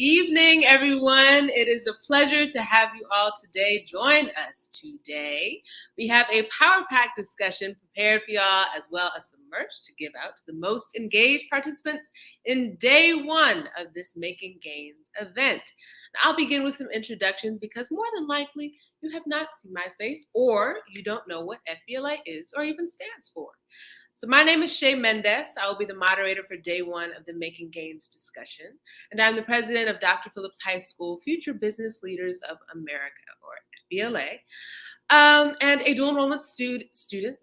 evening, everyone. It is a pleasure to have you all today. Join us today. We have a power-packed discussion prepared for y'all, as well as some merch to give out to the most engaged participants in day one of this Making Gains event. Now, I'll begin with some introductions because more than likely you have not seen my face or you don't know what FBLA is or even stands for. So my name is Shay Mendez. I will be the moderator for day one of the Making Gains discussion. And I'm the president of Dr. Phillips High School Future Business Leaders of America, or FBLA, and a dual enrolled student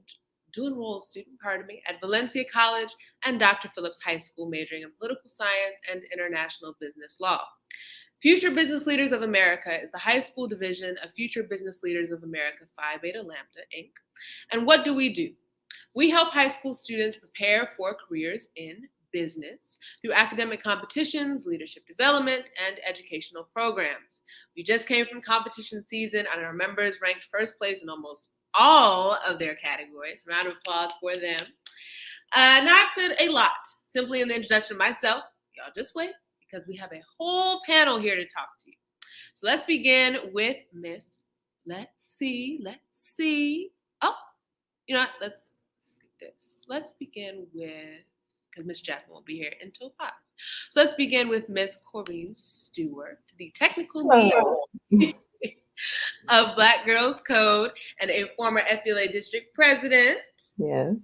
at Valencia College and Dr. Phillips High School, majoring in political science and international business law. Future Business Leaders of America is the high school division of Future Business Leaders of America Phi Beta Lambda, Inc. And what do? We help high school students prepare for careers in business through academic competitions, leadership development, and educational programs. We just came from competition season, and our members ranked first place in almost all of their categories. Round of applause for them. Now, I've said a lot simply in the introduction of myself. Y'all just wait, because we have a whole panel here to talk to you. So let's begin with Miss, let's see. Oh, you know what? Let's begin with, because Miss Jackson won't be here until 5. So let's begin with Miss Corinne Stewart, the technical lead of Black Girls Code and a former FBLA district president. Yes.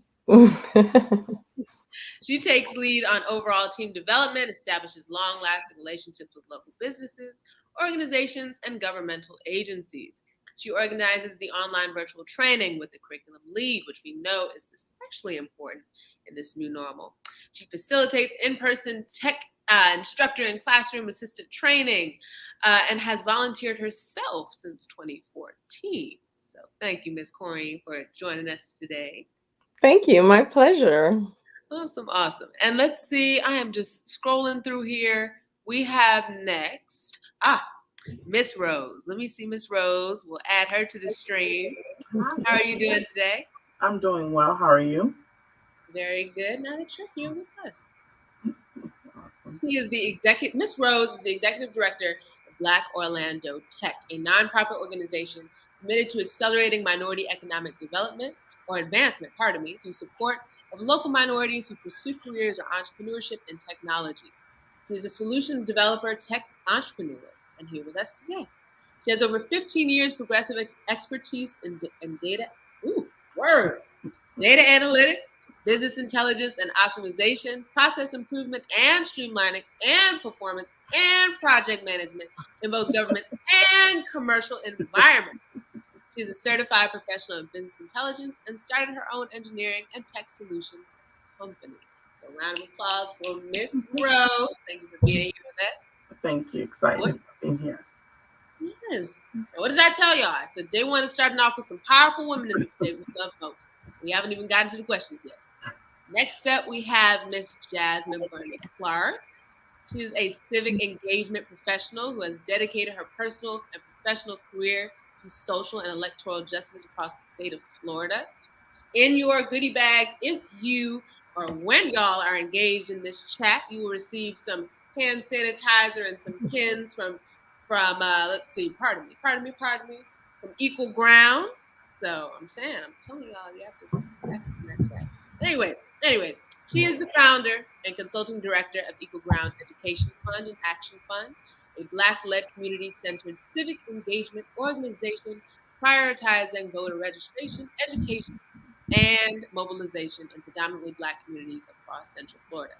She takes lead on overall team development, establishes long-lasting relationships with local businesses, organizations, and governmental agencies. She organizes the online virtual training with the curriculum lead, which we know is especially important in this new normal. She facilitates in-person tech instructor and classroom assistant training and has volunteered herself since 2014. So thank you, Ms. Corinne, for joining us today. Thank you. My pleasure. Awesome. And let's see, I am just scrolling through here. We have next, Miss Rose. Let me see Miss Rose. We'll add her to the stream. How are you doing today? I'm doing well. How are you? Very good. Now that you're here with us. She is Miss Rose is the executive director of Black Orlando Tech, a nonprofit organization committed to accelerating minority economic development or advancement, through support of local minorities who pursue careers or entrepreneurship in technology. She is a solutions developer, tech entrepreneur, and here with us today. She has over 15 years progressive expertise in data analytics, business intelligence and optimization, process improvement and streamlining, and performance and project management in both government and commercial environments. She is a certified professional in business intelligence and started her own engineering and tech solutions company. So round of applause for Miss Rose. Thank you for being here with us. Thank you. Excited to be here. Yes. What did I tell y'all? I said day one is starting off with some powerful women in the state we love most. We haven't even gotten to the questions yet. Next up, we have Miss Jasmine Burnett Clark. She is a civic engagement professional who has dedicated her personal and professional career to social and electoral justice across the state of Florida. In your goodie bag, if you or when y'all are engaged in this chat, you will receive some hand sanitizer and some pins from let's see, pardon me, from Equal Ground. So I'm telling y'all, you have to that chat. Anyways, she is the founder and consulting director of Equal Ground Education Fund and Action Fund, a Black-led community-centered civic engagement organization prioritizing voter registration, education, and mobilization in predominantly Black communities across Central Florida.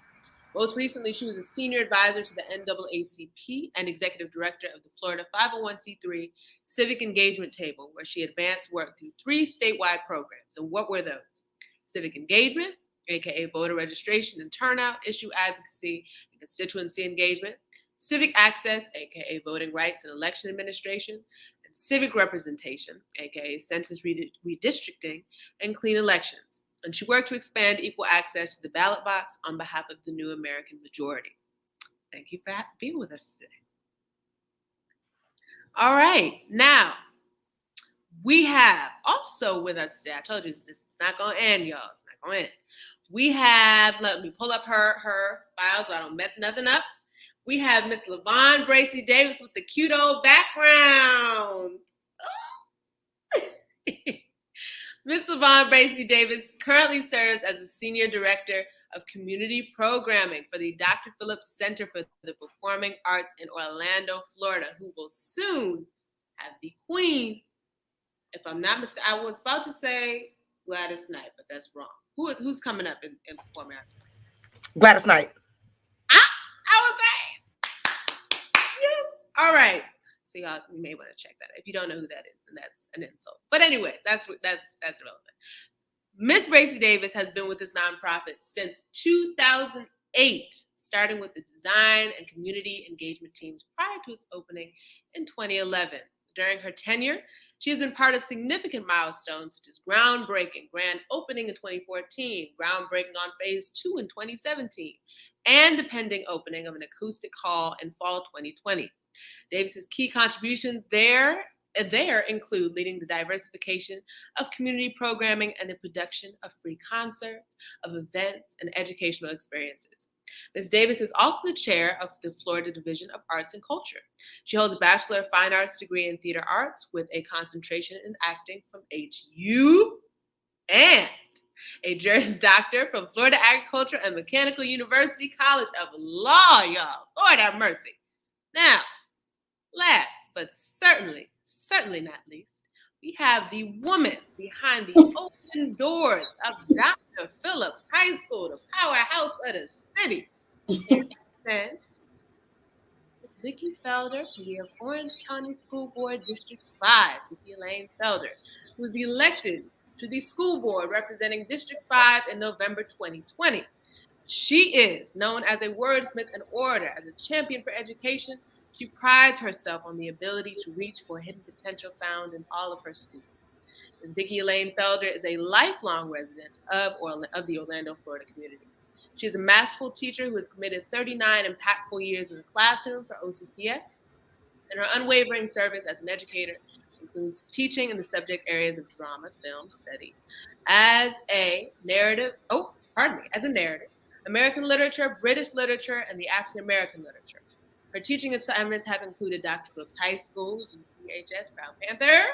Most recently, she was a senior advisor to the NAACP and executive director of the Florida 501c3 Civic Engagement Table, where she advanced work through 3 statewide programs. And what were those? Civic engagement, aka voter registration and turnout, issue advocacy, and constituency engagement, civic access, aka voting rights and election administration, and civic representation, aka census redistricting and clean elections. And she worked to expand equal access to the ballot box on behalf of the new American majority. Thank you for being with us today. All right, now we have also with us today, I told you this is not going to end, y'all. It's not going to end. We have, let me pull up her file so I don't mess nothing up. we have Miss LaVon Bracy Davis with the cute old background. Miss LaVon Bracy Davis currently serves as the Senior Director of Community Programming for the Dr. Phillips Center for the Performing Arts in Orlando, Florida, who will soon have the Queen. If I'm not mistaken, I was about to say Gladys Knight, but that's wrong. Who's coming up in performing arts? Gladys Knight. I was right. Yes. All right. So y'all, you may want to check that. If you don't know who that is, then that's an insult. But anyway, that's relevant. Miss Bracy Davis has been with this nonprofit since 2008, starting with the design and community engagement teams prior to its opening in 2011. During her tenure, she has been part of significant milestones such as groundbreaking, grand opening in 2014, groundbreaking on phase 2 in 2017, and the pending opening of an acoustic hall in fall 2020. Davis's key contributions there include leading the diversification of community programming and the production of free concerts, of events, and educational experiences. Ms. Davis is also the chair of the Florida Division of Arts and Culture. She holds a Bachelor of Fine Arts degree in Theater Arts with a concentration in acting from HU and a Juris Doctor from Florida Agricultural and Mechanical University College of Law, y'all. Lord have mercy. Now, last but certainly not least, we have the woman behind the open doors of Dr. Phillips High School, the powerhouse of the city. And Vicki Felder from the Orange County School Board District 5, Vicki Elaine Felder, who was elected to the school board representing District 5 in November 2020. She is known as a wordsmith and orator, as a champion for education. She prides herself on the ability to reach for hidden potential found in all of her students. Ms. Vicki Elaine Felder is a lifelong resident of the Orlando, Florida community. She is a masterful teacher who has committed 39 impactful years in the classroom for OCPS, and her unwavering service as an educator includes teaching in the subject areas of drama, film, studies, as a narrative, American literature, British literature, and the African American literature. Her teaching assignments have included Dr. Phillips High School, DCHS, Brown Panther,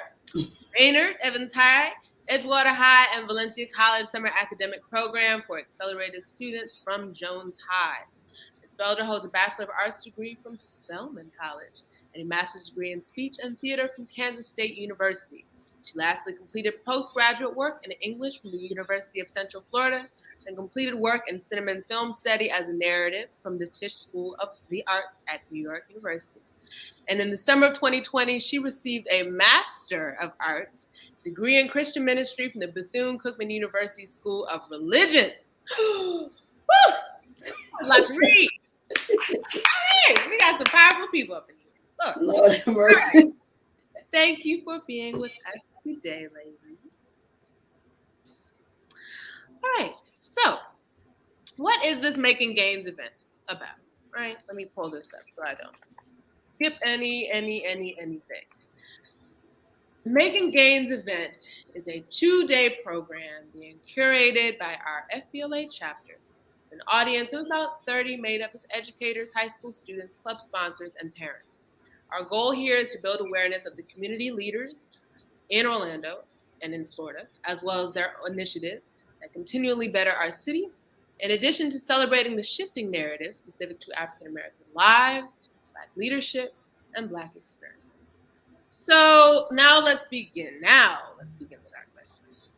Maynard, Evans High, Edgewater High, and Valencia College Summer Academic Program for accelerated students from Jones High. Ms. Felder holds a Bachelor of Arts degree from Spelman College and a master's degree in speech and theater from Kansas State University. She lastly completed postgraduate work in English from the University of Central Florida and completed work in cinema and film study as a narrative from the Tisch School of the Arts at New York University. And in the summer of 2020, she received a Master of Arts degree in Christian ministry from the Bethune-Cookman University School of Religion. Woo! A lot to read. All right, we got some powerful people up in here. Look. Lord have mercy. Right. Thank you for being with us today, ladies. All right, so what is this Making Gains event about? Right, let me pull this up so I don't skip anything. The Making Gains event is a 2-day program being curated by our FBLA chapter. An audience of about 30 made up of educators, high school students, club sponsors, and parents. Our goal here is to build awareness of the community leaders in Orlando and in Florida, as well as their initiatives that continually better our city, in addition to celebrating the shifting narratives specific to African American lives, Black leadership, and Black experience. So now let's begin. with our questions.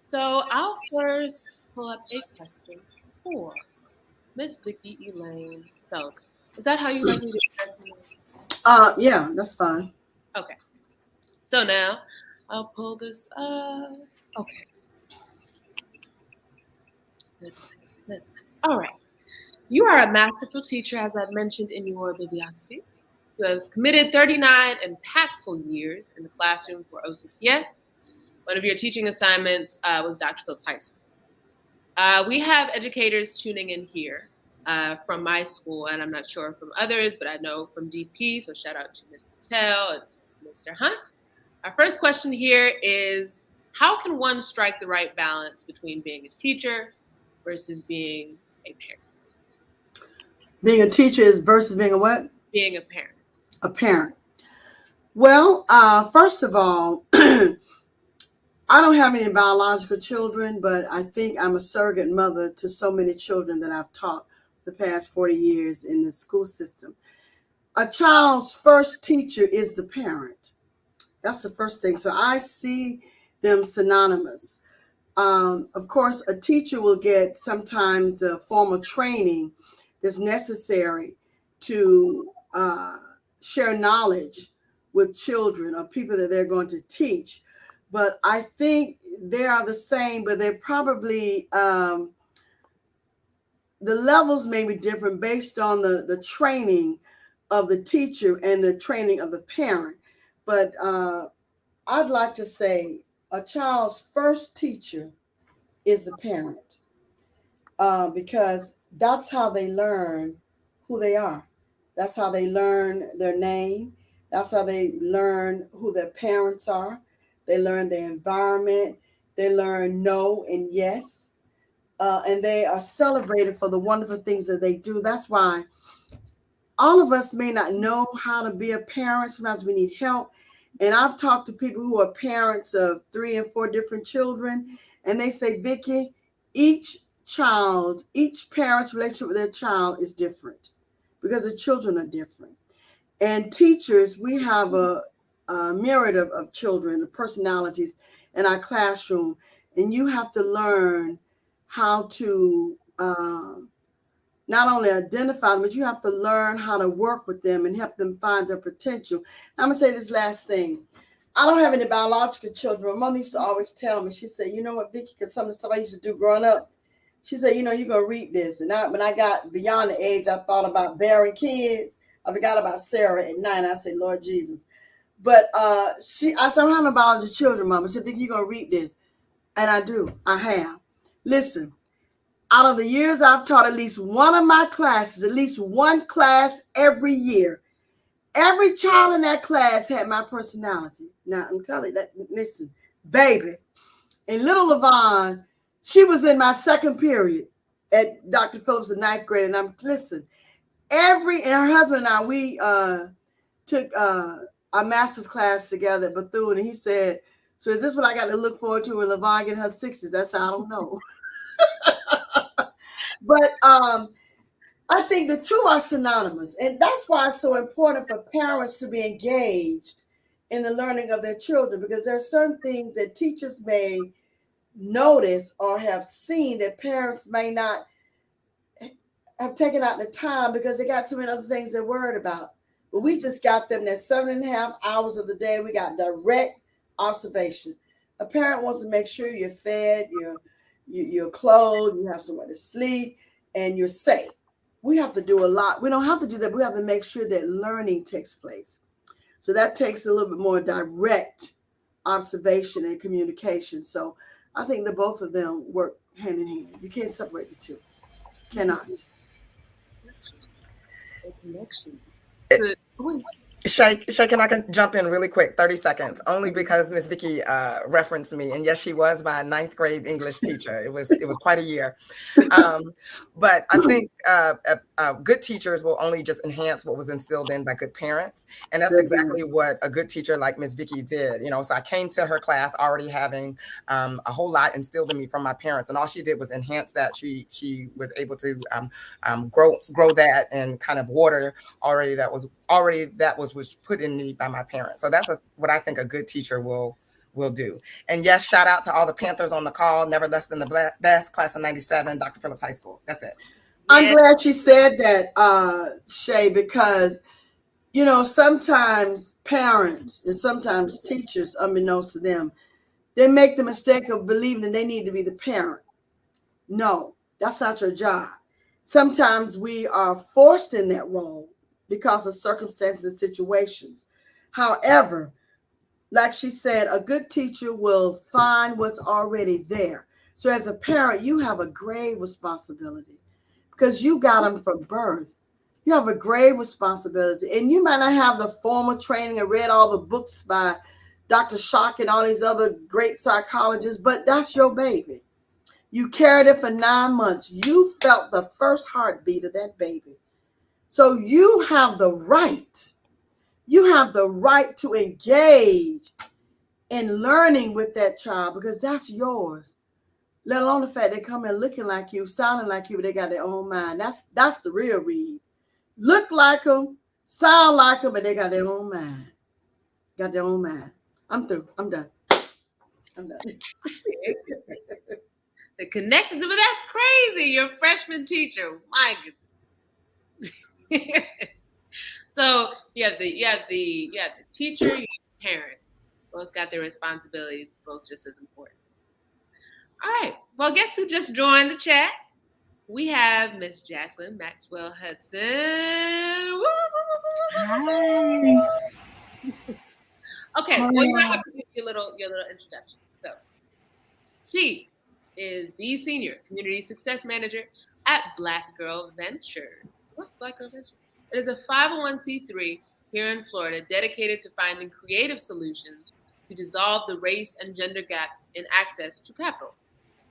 So I'll first pull up a question for Miss Vicki Elaine Felder. Is that how you like me to address you? Yeah, that's fine. Okay. So now I'll pull this up. Okay. Let's see. All right. You are a masterful teacher, as I've mentioned in your bibliography. You have committed 39 impactful years in the classroom for OCPS. One of your teaching assignments was Dr. Phillips High School. We have educators tuning in here from my school, and I'm not sure from others, but I know from DP, so shout out to Ms. Patel and Mr. Hunt. Our first question here is, how can one strike the right balance between being a teacher versus being a parent? Being a teacher is versus being a what? Being a parent. A parent. Well, first of all, I don't have any biological children, but I think I'm a surrogate mother to so many children that I've taught the past 40 years in the school system. A child's first teacher is the parent. That's the first thing. So I see them synonymous. Of course, a teacher will get sometimes the formal training that's necessary to share knowledge with children or people that they're going to teach. But I think they are the same, but they're probably, the levels may be different based on the training of the teacher and the training of the parent. But I'd like to say a child's first teacher is the parent, because that's how they learn who they are. That's how they learn their name. That's how they learn who their parents are. They learn their environment. They learn no and yes. And they are celebrated for the wonderful things that they do. That's why all of us may not know how to be a parent. Sometimes we need help. And I've talked to people who are parents of 3 and 4 different children, and they say, Vicki, each parent's relationship with their child is different because the children are different. And teachers, we have a myriad of children, of personalities in our classroom, and you have to learn how to not only identify them, but you have to learn how to work with them and help them find their potential. I'm going to say this last thing. I don't have any biological children. My mother used to always tell me, she said, you know what, Vicki, because some of the stuff I used to do growing up, she said, you know, you're going to read this. And when I got beyond the age, I thought about bearing kids. I forgot about Sarah at 9. I said, Lord Jesus. But I said, I don't have no biological children, Mama. She said, Vicki, you're going to read this. And I do. I have. Listen. Out of the years I've taught at least one of my classes, at least one class every year, every child in that class had my personality. Now, I'm telling you that, listen, baby. And little Levon, she was in my second period at Dr. Phillips in 9th grade. And and her husband and I, we took our master's class together at Bethune. And he said, so is this what I got to look forward to when Levon get her 60s? That's how I don't know. But I think the two are synonymous. And that's why it's so important for parents to be engaged in the learning of their children, because there are certain things that teachers may notice or have seen that parents may not have taken out the time because they got too many other things they're worried about. But we just got them that 7.5 hours of the day. We got direct observation. A parent wants to make sure you're fed, you're clothed, you have somewhere to sleep, and you're safe. We have to do a lot. We don't have to do that. We have to make sure that learning takes place. So that takes a little bit more direct observation and communication. So I think that both of them work hand in hand. You can't separate the two. Cannot. Connection. Shay, can I jump in really quick, 30 seconds, only because Miss Vicki referenced me, and yes, she was my 9th grade English teacher. It was quite a year, but I think good teachers will only just enhance what was instilled in by good parents, and that's exactly what a good teacher like Miss Vicki did. You know, so I came to her class already having a whole lot instilled in me from my parents, and all she did was enhance that. She was able to grow that and kind of water that was put in me by my parents. So that's what I think a good teacher will do. And yes, shout out to all the Panthers on the call. Never less than the best, class of 97, Dr. Phillips High School. That's it. I'm glad she said that, Shay, because, you know, sometimes parents and sometimes teachers, unbeknownst to them, they make the mistake of believing that they need to be the parent. No, that's not your job. Sometimes we are forced in that role because of circumstances and situations. However, like she said, a good teacher will find what's already there. So as a parent, you have a grave responsibility because you got them from birth. You have a grave responsibility. And you might not have the formal training and read all the books by Dr. Schock and all these other great psychologists, but that's your baby. You carried it for 9 months. You felt the first heartbeat of that baby. So you have the right. You have the right to engage in learning with that child because that's yours. Let alone the fact they come in looking like you, sounding like you, but they got their own mind. That's the real read. Look like them, sound like them, but they got their own mind. Got their own mind. I'm through. I'm done. I'm done. The connection, but that's crazy. You're a freshman teacher. My goodness. So you have the teacher, you have the parent. Both got their responsibilities, both just as important. All right. Well, guess who just joined the chat? We have Miss Jacqueline Maxwell Hudson. Hi. Okay, well, you might have to give your little introduction. So, she is the senior community success manager at Black Girl Ventures. What's Black Girl Ventures? It is a 501c3 here in Florida dedicated to finding creative solutions to dissolve the race and gender gap in access to capital.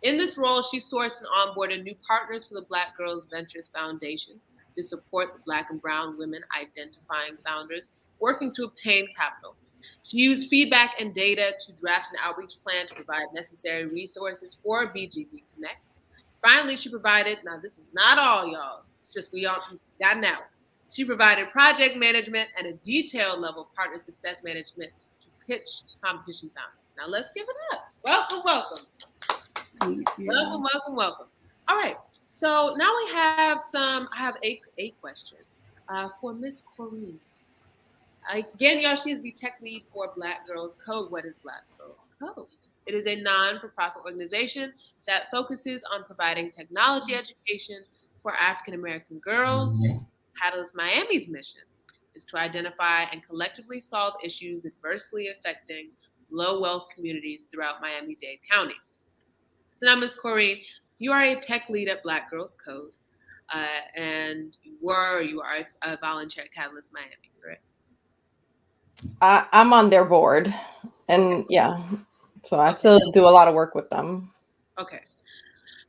In this role, she sourced and onboarded new partners for the Black Girls Ventures Foundation to support the Black and Brown women identifying founders working to obtain capital. She used feedback and data to draft an outreach plan to provide necessary resources for BGV Connect. Finally, she provided, now this is not all, y'all, it's just we all got an hour. She provided project management and a detailed level partner success management to pitch competition founders. Now let's give it up. Welcome, welcome. Welcome, welcome, welcome. All right. So now we have I have eight questions for Miss Corrine. Again, y'all, she's the tech lead for Black Girls Code. What is Black Girls Code? It is a non-for-profit organization that focuses on providing technology education for African American girls. Catalyst Miami's mission is to identify and collectively solve issues adversely affecting low-wealth communities throughout Miami-Dade County. So now, Ms. Corrine, you are a tech lead at Black Girls Code, and you are a volunteer at Catalyst Miami, correct? I'm on their board, and yeah, so I still do a lot of work with them. Okay.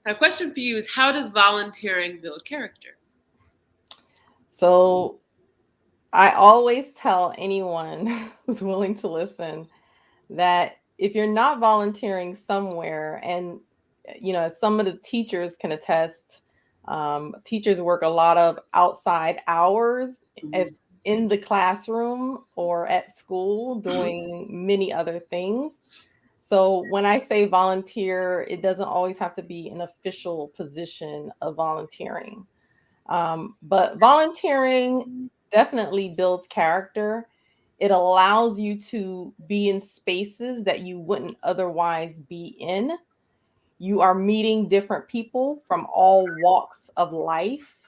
My question for you is, how does volunteering build character? So I always tell anyone who's willing to listen that if you're not volunteering somewhere, and as some of the teachers can attest, teachers work a lot of outside hours as in the classroom or at school doing many other things. So when I say volunteer, it doesn't always have to be an official position of volunteering. But volunteering definitely builds character. It allows you to be in spaces that you wouldn't otherwise be in. You are meeting different people from all walks of life.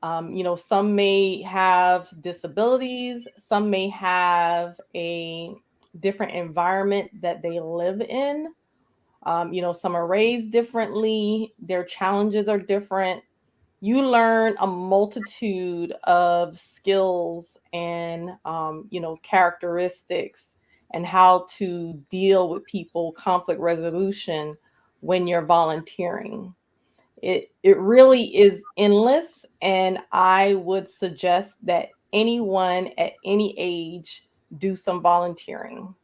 Some may have disabilities, some may have a different environment that they live in. Some are raised differently, their challenges are different. You learn a multitude of skills and characteristics and how to deal with people, conflict resolution when you're volunteering. It really is endless, and I would suggest that anyone at any age do some volunteering.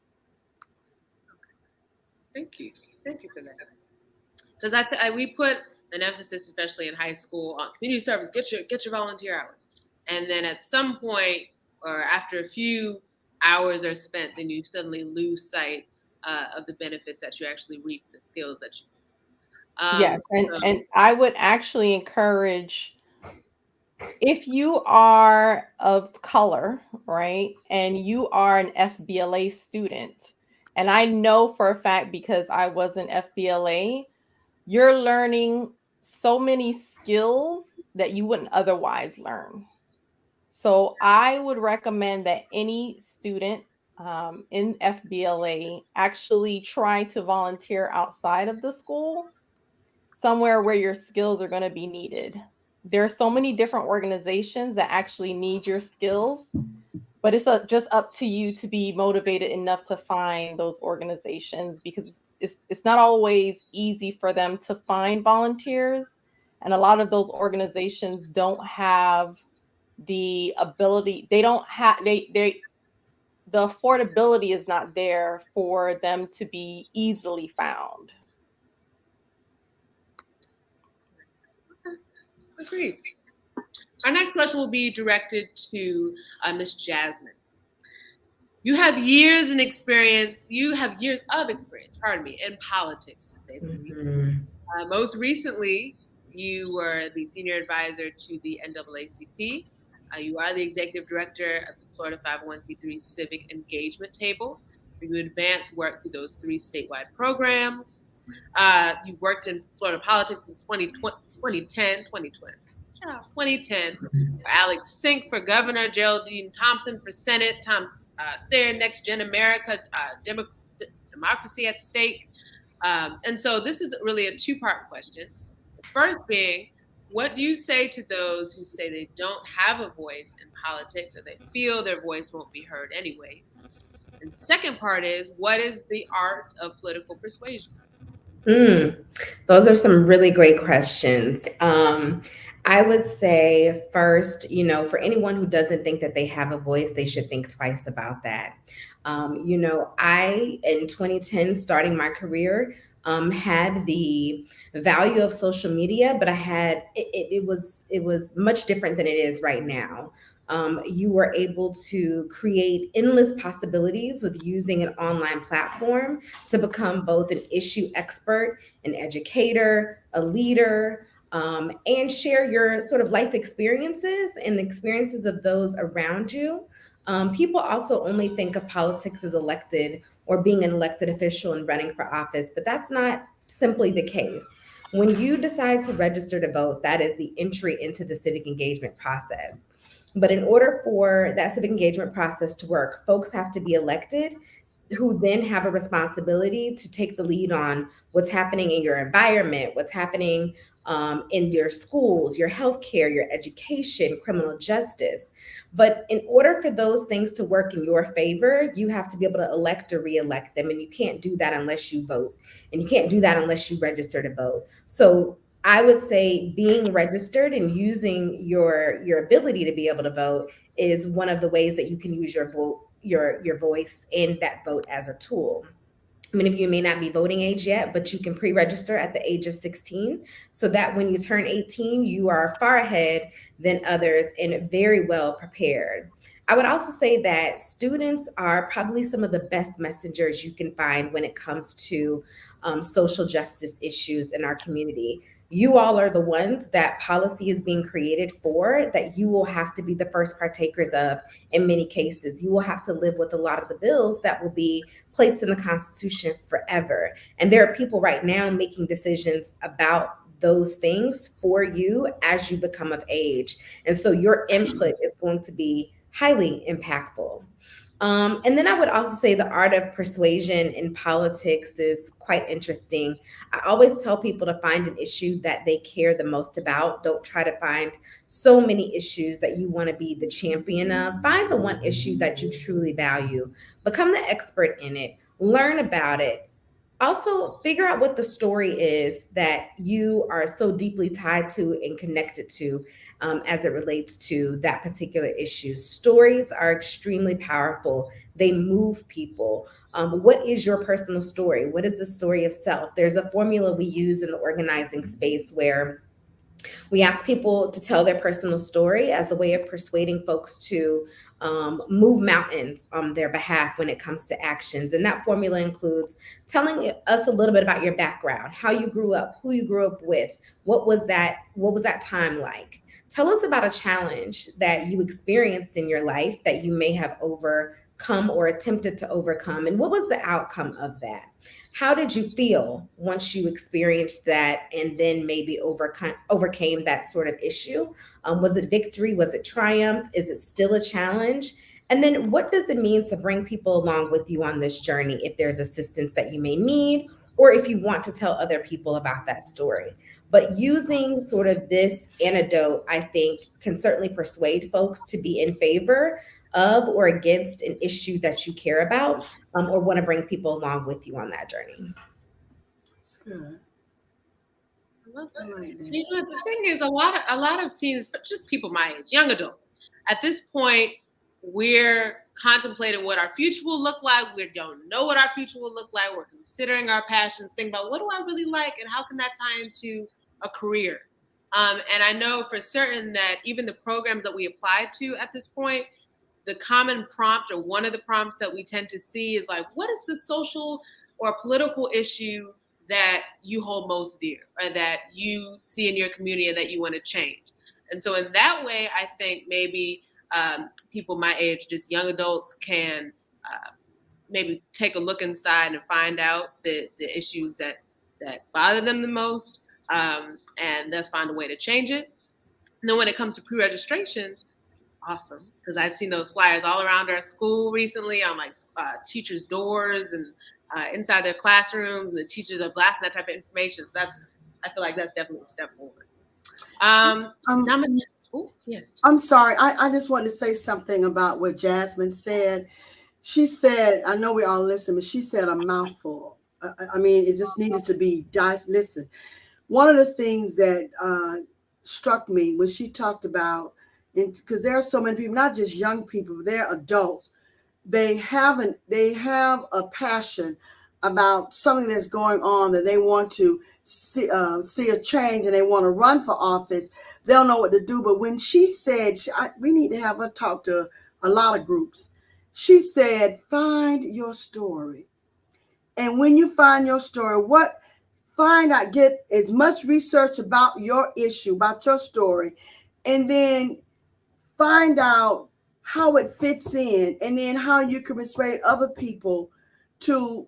Thank you for that. Because we put an emphasis, especially in high school, on community service. Get your volunteer hours, and then at some point, or after a few hours are spent, then you suddenly lose sight of the benefits that you actually reap, the skills that you. Yes, and I would actually encourage, if you are of color, right, and you are an FBLA student, and I know for a fact because I was an FBLA, you're learning so many skills that you wouldn't otherwise learn. So I would recommend that any student in FBLA actually try to volunteer outside of the school, somewhere where your skills are going to be needed. There are so many different organizations that actually need your skills, but it's just up to you to be motivated enough to find those organizations, because it's not always easy for them to find volunteers. And a lot of those organizations don't have the ability, they don't have, the affordability is not there for them to be easily found. Agreed. Our next question will be directed to Miss Jasmine. You have years of experience, pardon me, in politics, to say the least. Most recently, you were the senior advisor to the NAACP. You are the executive director of the Florida 501c3 Civic Engagement Table. You advance work through those 3 statewide programs. You worked in Florida politics since 2010. Alex Sink for governor, Geraldine Thompson for Senate, Tom Steyer, Next Gen America, Democracy at Stake. And so this is really a 2-part question. The first being, what do you say to those who say they don't have a voice in politics, or they feel their voice won't be heard anyways? And the second part is, what is the art of political persuasion? Those are some really great questions. I would say first, for anyone who doesn't think that they have a voice, they should think twice about that. I, in 2010, starting my career, had the value of social media, but it was much different than it is right now. You were able to create endless possibilities with using an online platform to become both an issue expert, an educator, a leader, and share your sort of life experiences and the experiences of those around you. People also only think of politics as elected or being an elected official and running for office, but that's not simply the case. When you decide to register to vote, that is the entry into the civic engagement process. But in order for that civic engagement process to work, folks have to be elected, who then have a responsibility to take the lead on what's happening in your environment, what's happening in your schools, your healthcare, your education, criminal justice. But in order for those things to work in your favor, you have to be able to elect or re-elect them. And you can't do that unless you vote. And you can't do that unless you register to vote. So I would say being registered and using your ability to be able to vote is one of the ways that you can use your vote, your voice in that vote as a tool. Many of you may not be voting age yet, but you can pre-register at the age of 16 so that when you turn 18, you are far ahead than others and very well prepared. I would also say that students are probably some of the best messengers you can find when it comes to social justice issues in our community. You all are the ones that policy is being created for, that you will have to be the first partakers of in many cases. You will have to live with a lot of the bills that will be placed in the Constitution forever. And there are people right now making decisions about those things for you as you become of age. And so your input is going to be highly impactful. And then I would also say the art of persuasion in politics is quite interesting. I always tell people to find an issue that they care the most about. Don't try to find so many issues that you want to be the champion of. Find the one issue that you truly value. Become the expert in it. Learn about it. Also, figure out what the story is that you are so deeply tied to and connected to as it relates to that particular issue. Stories are extremely powerful. They move people. What is your personal story? What is the story of self? There's a formula we use in the organizing space where we ask people to tell their personal story as a way of persuading folks to move mountains on their behalf when it comes to actions. And that formula includes telling us a little bit about your background, how you grew up, who you grew up with, what was that time like? Tell us about a challenge that you experienced in your life that you may have overcome or attempted to overcome, and what was the outcome of that? How did you feel once you experienced that and then maybe overcame that sort of issue? Was it victory? Was it triumph? Is it still a challenge? And then what does it mean to bring people along with you on this journey if there's assistance that you may need, or if you want to tell other people about that story? But using sort of this antidote, I think, can certainly persuade folks to be in favor of or against an issue that you care about, or want to bring people along with you on that journey. That's good. I love that. You know, the thing is, a lot of teens, but just people my age, young adults, At this point, we're contemplating what our future will look like. We don't know what our future will look like. We're considering our passions, thinking about what do I really like and how can that tie into a career. And I know for certain that even the programs that we apply to at this point, the common prompt or one of the prompts that we tend to see is like, what is the social or political issue that you hold most dear or that you see in your community and that you want to change? And so in that way, I think maybe people my age, just young adults, can maybe take a look inside and find out the issues that bother them the most, and thus find a way to change it. And then when it comes to pre-registration, awesome, because I've seen those flyers all around our school recently on like teachers' doors and inside their classrooms, and the teachers are blasting that type of information. So I feel like that's definitely a step forward. Yes. I'm sorry. I just wanted to say something about what Jasmine said. She said, I know we all listen, but she said a mouthful. I mean, it just needed to be listen. One of the things that struck me when she talked about, because there are so many people, not just young people, they're adults. They have a passion about something that's going on that they want to see a change, and they want to run for office. They'll know what to do. But when she said, we need to have her talk to a lot of groups. She said, find your story. And when you find your story, get as much research about your issue, about your story, and then find out how it fits in, and then how you can persuade other people to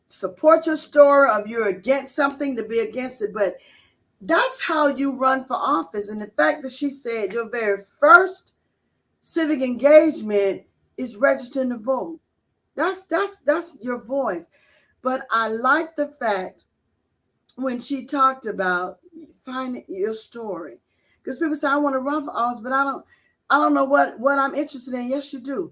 support your story, of you're against something, to be against it. But that's how you run for office. And the fact that she said your very first civic engagement is registering to vote. That's your voice. But I like the fact when she talked about finding your story, because people say, I want to run for office, but I don't know what I'm interested in. Yes, you do.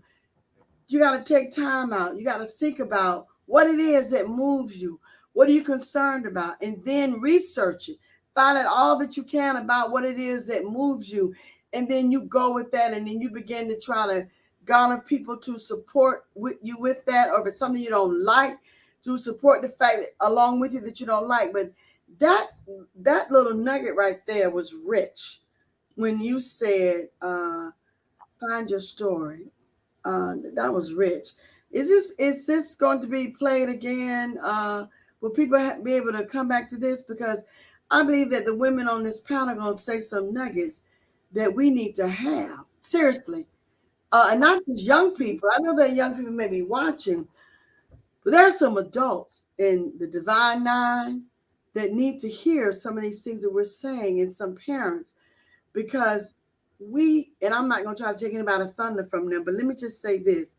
You got to take time out. You got to think about what it is that moves you. What are you concerned about? And then research it. Find out all that you can about what it is that moves you. And then you go with that, and then you begin to try to garner people to support you with that. Or if it's something you don't like, to support the fact that, along with you, that you don't like. But that little nugget right there was rich when you said, find your story. That was rich. Is this going to be played again? Will people be able to come back to this? Because I believe that the women on this panel are going to say some nuggets that we need to have. Seriously. And not just young people. I know that young people may be watching, but there are some adults in the Divine Nine that need to hear some of these things that we're saying, and some parents, because and I'm not going to try to take anybody thunder from them, but let me just say this.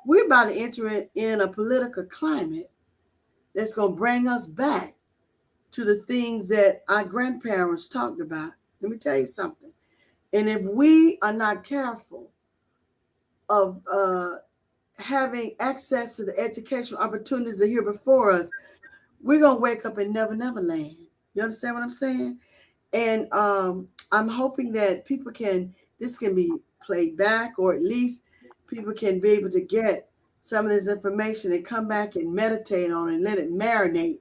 We're about to enter in a political climate that's going to bring us back to the things that our grandparents talked about. Let me tell you something. And if we are not careful of having access to the educational opportunities that are here before us, we're going to wake up in Never Never Land. You understand what I'm saying? And I'm hoping that this can be played back, or at least people can be able to get some of this information and come back and meditate on it and let it marinate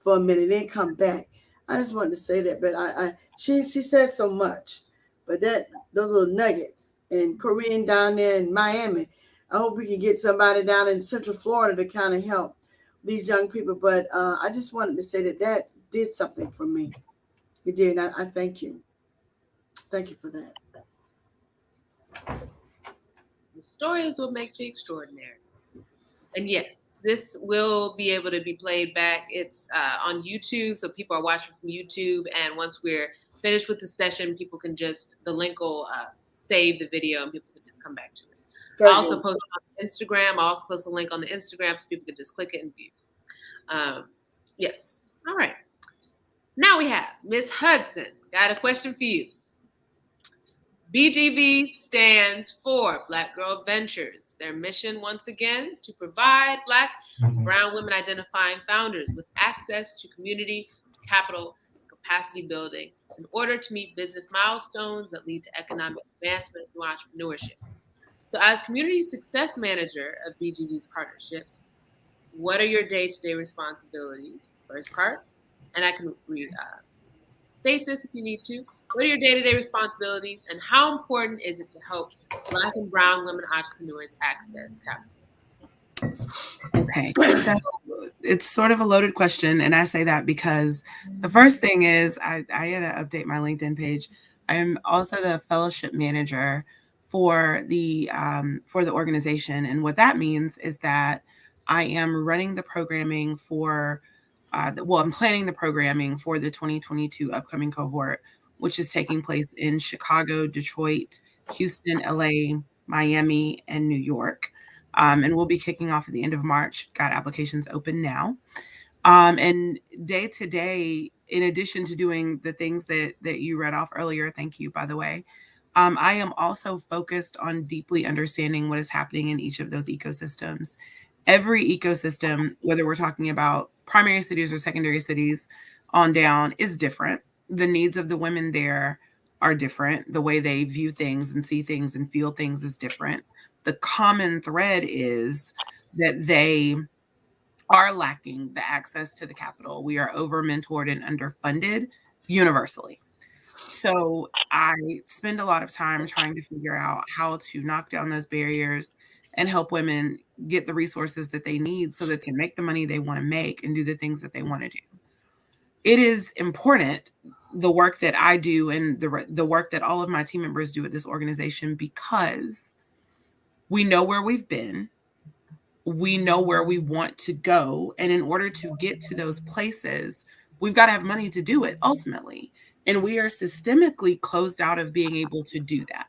for a minute, then come back. I just wanted to say that, but she said so much, but those little nuggets. And Corinne down there in Miami, I hope we can get somebody down in Central Florida to kind of help these young people. But I just wanted to say that did something for me. It did. I thank you. Thank you for that. The story is what makes you extraordinary. And yes, this will be able to be played back. It's on YouTube, so people are watching from YouTube. And once we're finished with the session, the link will save the video, and people can just come back to it. I also post it on Instagram. I also post a link on the Instagram so people can just click it and view. Yes. All right. Now we have Miss Hudson. Got a question for you. BGV stands for Black Girl Ventures. Their mission, once again, to provide Black and Brown women identifying founders with access to community, capital, capacity building in order to meet business milestones that lead to economic advancement through entrepreneurship. So, as community success manager of BGV's partnerships, what are your day-to-day responsibilities? First part, and I can state this if you need to. What are your day-to-day responsibilities, and how important is it to help Black and Brown women entrepreneurs access capital? Okay, so it's sort of a loaded question, and I say that because the first thing is I had to update my LinkedIn page. I'm also the fellowship manager for the organization, and what that means is that I am running the programming for, I'm planning the programming for the 2022 upcoming cohort, which is taking place in Chicago, Detroit, Houston, LA, Miami, and New York. And we'll be kicking off at the end of March. Got applications open now. And day to day, in addition to doing the things that you read off earlier, thank you, by the way, I am also focused on deeply understanding what is happening in each of those ecosystems. Every ecosystem, whether we're talking about primary cities or secondary cities on down, is different. The needs of the women there are different. The way they view things and see things and feel things is different. The common thread is that they are lacking the access to the capital. We are over-mentored and underfunded universally. So I spend a lot of time trying to figure out how to knock down those barriers and help women get the resources that they need so that they make the money they want to make and do the things that they want to do. It is important, the work that I do and the work that all of my team members do at this organization, because we know where we've been. We know where we want to go. And in order to get to those places, we've got to have money to do it ultimately. And we are systemically closed out of being able to do that.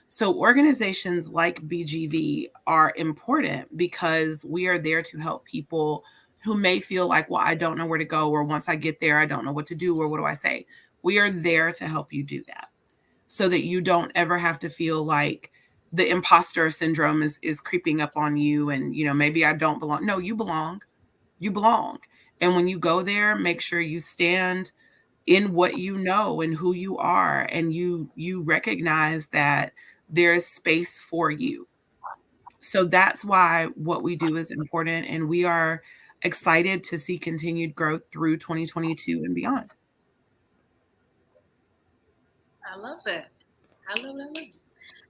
So organizations like BGV are important because we are there to help people who may feel like, well, I don't know where to go, or once I get there, I don't know what to do, or what do I say? We are there to help you do that so that you don't ever have to feel like the imposter syndrome is creeping up on you and, maybe I don't belong. No, you belong. You belong. And when you go there, make sure you stand in what you know and who you are, and you recognize that there is space for you. So that's why what we do is important, and we are excited to see continued growth through 2022 and beyond. I love that. I love that.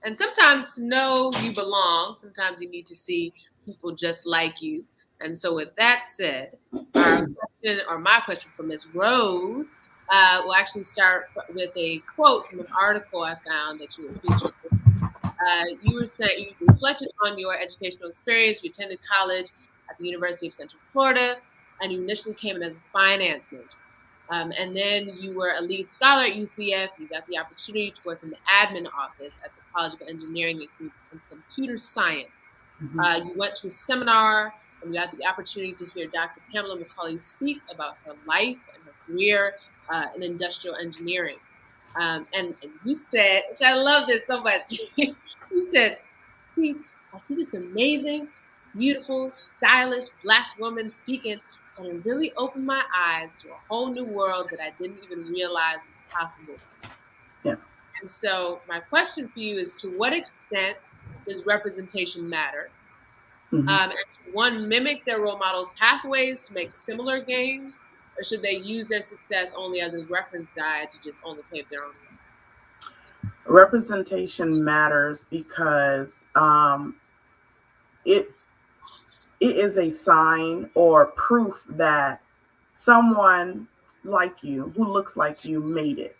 And sometimes to know you belong, sometimes you need to see people just like you. And so with that said, my question for Ms. Rose will actually start with a quote from an article I found that you were featured in. You were saying you reflected on your educational experience. You attended college at the University of Central Florida, and you initially came in as a finance major. And then you were a lead scholar at UCF. You got the opportunity to work in the admin office at the College of Engineering and Computer Science. You went to a seminar and you got the opportunity to hear Dr. Pamela McCauley speak about her life and her career in industrial engineering. And you said, which I love this so much, you said, I see this amazing, beautiful, stylish Black woman speaking, and it really opened my eyes to a whole new world that I didn't even realize was possible. Yeah. And so my question for you is, to what extent does representation matter? Mm-hmm. And should one mimic their role models' pathways to make similar gains, or should they use their success only as a reference guide to just only pave their own way? Representation matters because it is a sign or proof that someone like you, who looks like you, made it.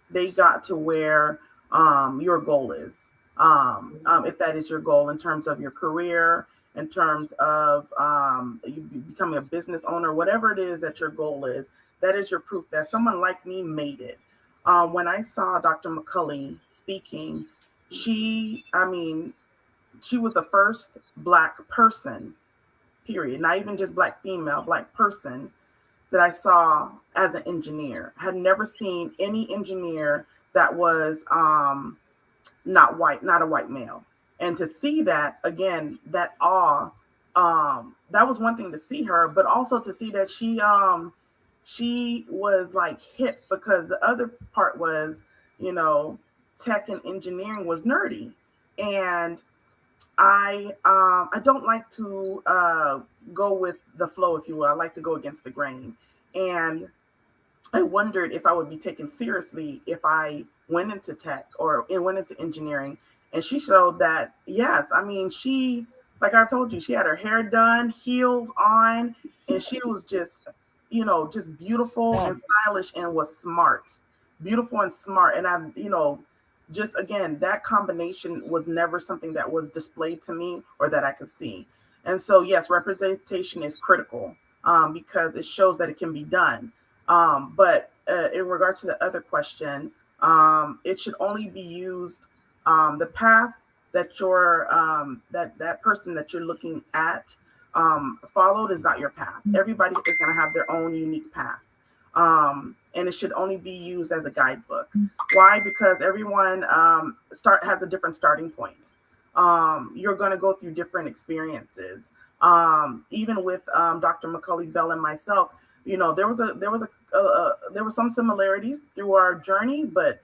They got to where your goal is. If that is your goal in terms of your career, in terms of you becoming a business owner, whatever it is that your goal is, that is your proof that someone like me made it. When I saw Dr. McCulley speaking, she was the first Black person, period, not even just Black female, Black person that I saw as an engineer. I had never seen any engineer that was not white, not a white male. And to see that, again, that awe, that was one thing to see her, but also to see that she was like hip, because the other part was, you know, tech and engineering was nerdy. And I don't like to go with the flow, if you will. I like to go against the grain. And I wondered if I would be taken seriously if I went into tech or went into engineering. And she showed that, yes, I mean, she, like I told you, she had her hair done, heels on, and she was just, you know, just beautiful and stylish and was smart, beautiful and smart. And I, you know, just again, that combination was never something that was displayed to me or that I could see. And so, yes, representation is critical, because it shows that it can be done. But in regards to the other question, it should only be used, the path that that person that you're looking at followed is not your path. Everybody is going to have their own unique path. And it should only be used as a guidebook. Why? Because everyone has a different starting point. You're going to go through different experiences. Even with Dr. McCully Bell and myself, you know, there were some similarities through our journey, but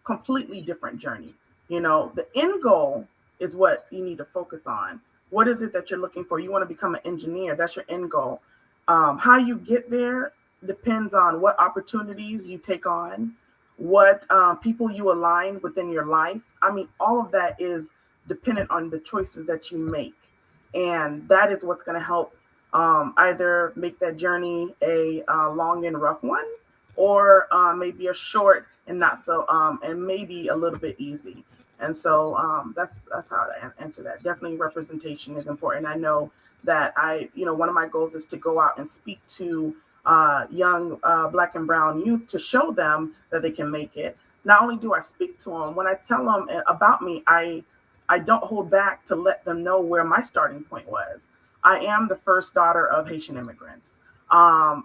completely different journey. You know, the end goal is what you need to focus on. What is it that you're looking for? You want to become an engineer. That's your end goal. How you get there depends on what opportunities you take on, what people you align within your life. I mean, all of that is dependent on the choices that you make. And that is what's going to help either make that journey a long and rough one, or maybe a short and not so, and maybe a little bit easy. And so that's how I answer that. Definitely representation is important. I know that one of my goals is to go out and speak to young Black and brown youth to show them that they can make it. Not only do I speak to them, when I tell them about me, I don't hold back to let them know where my starting point was. I am the first daughter of Haitian immigrants. I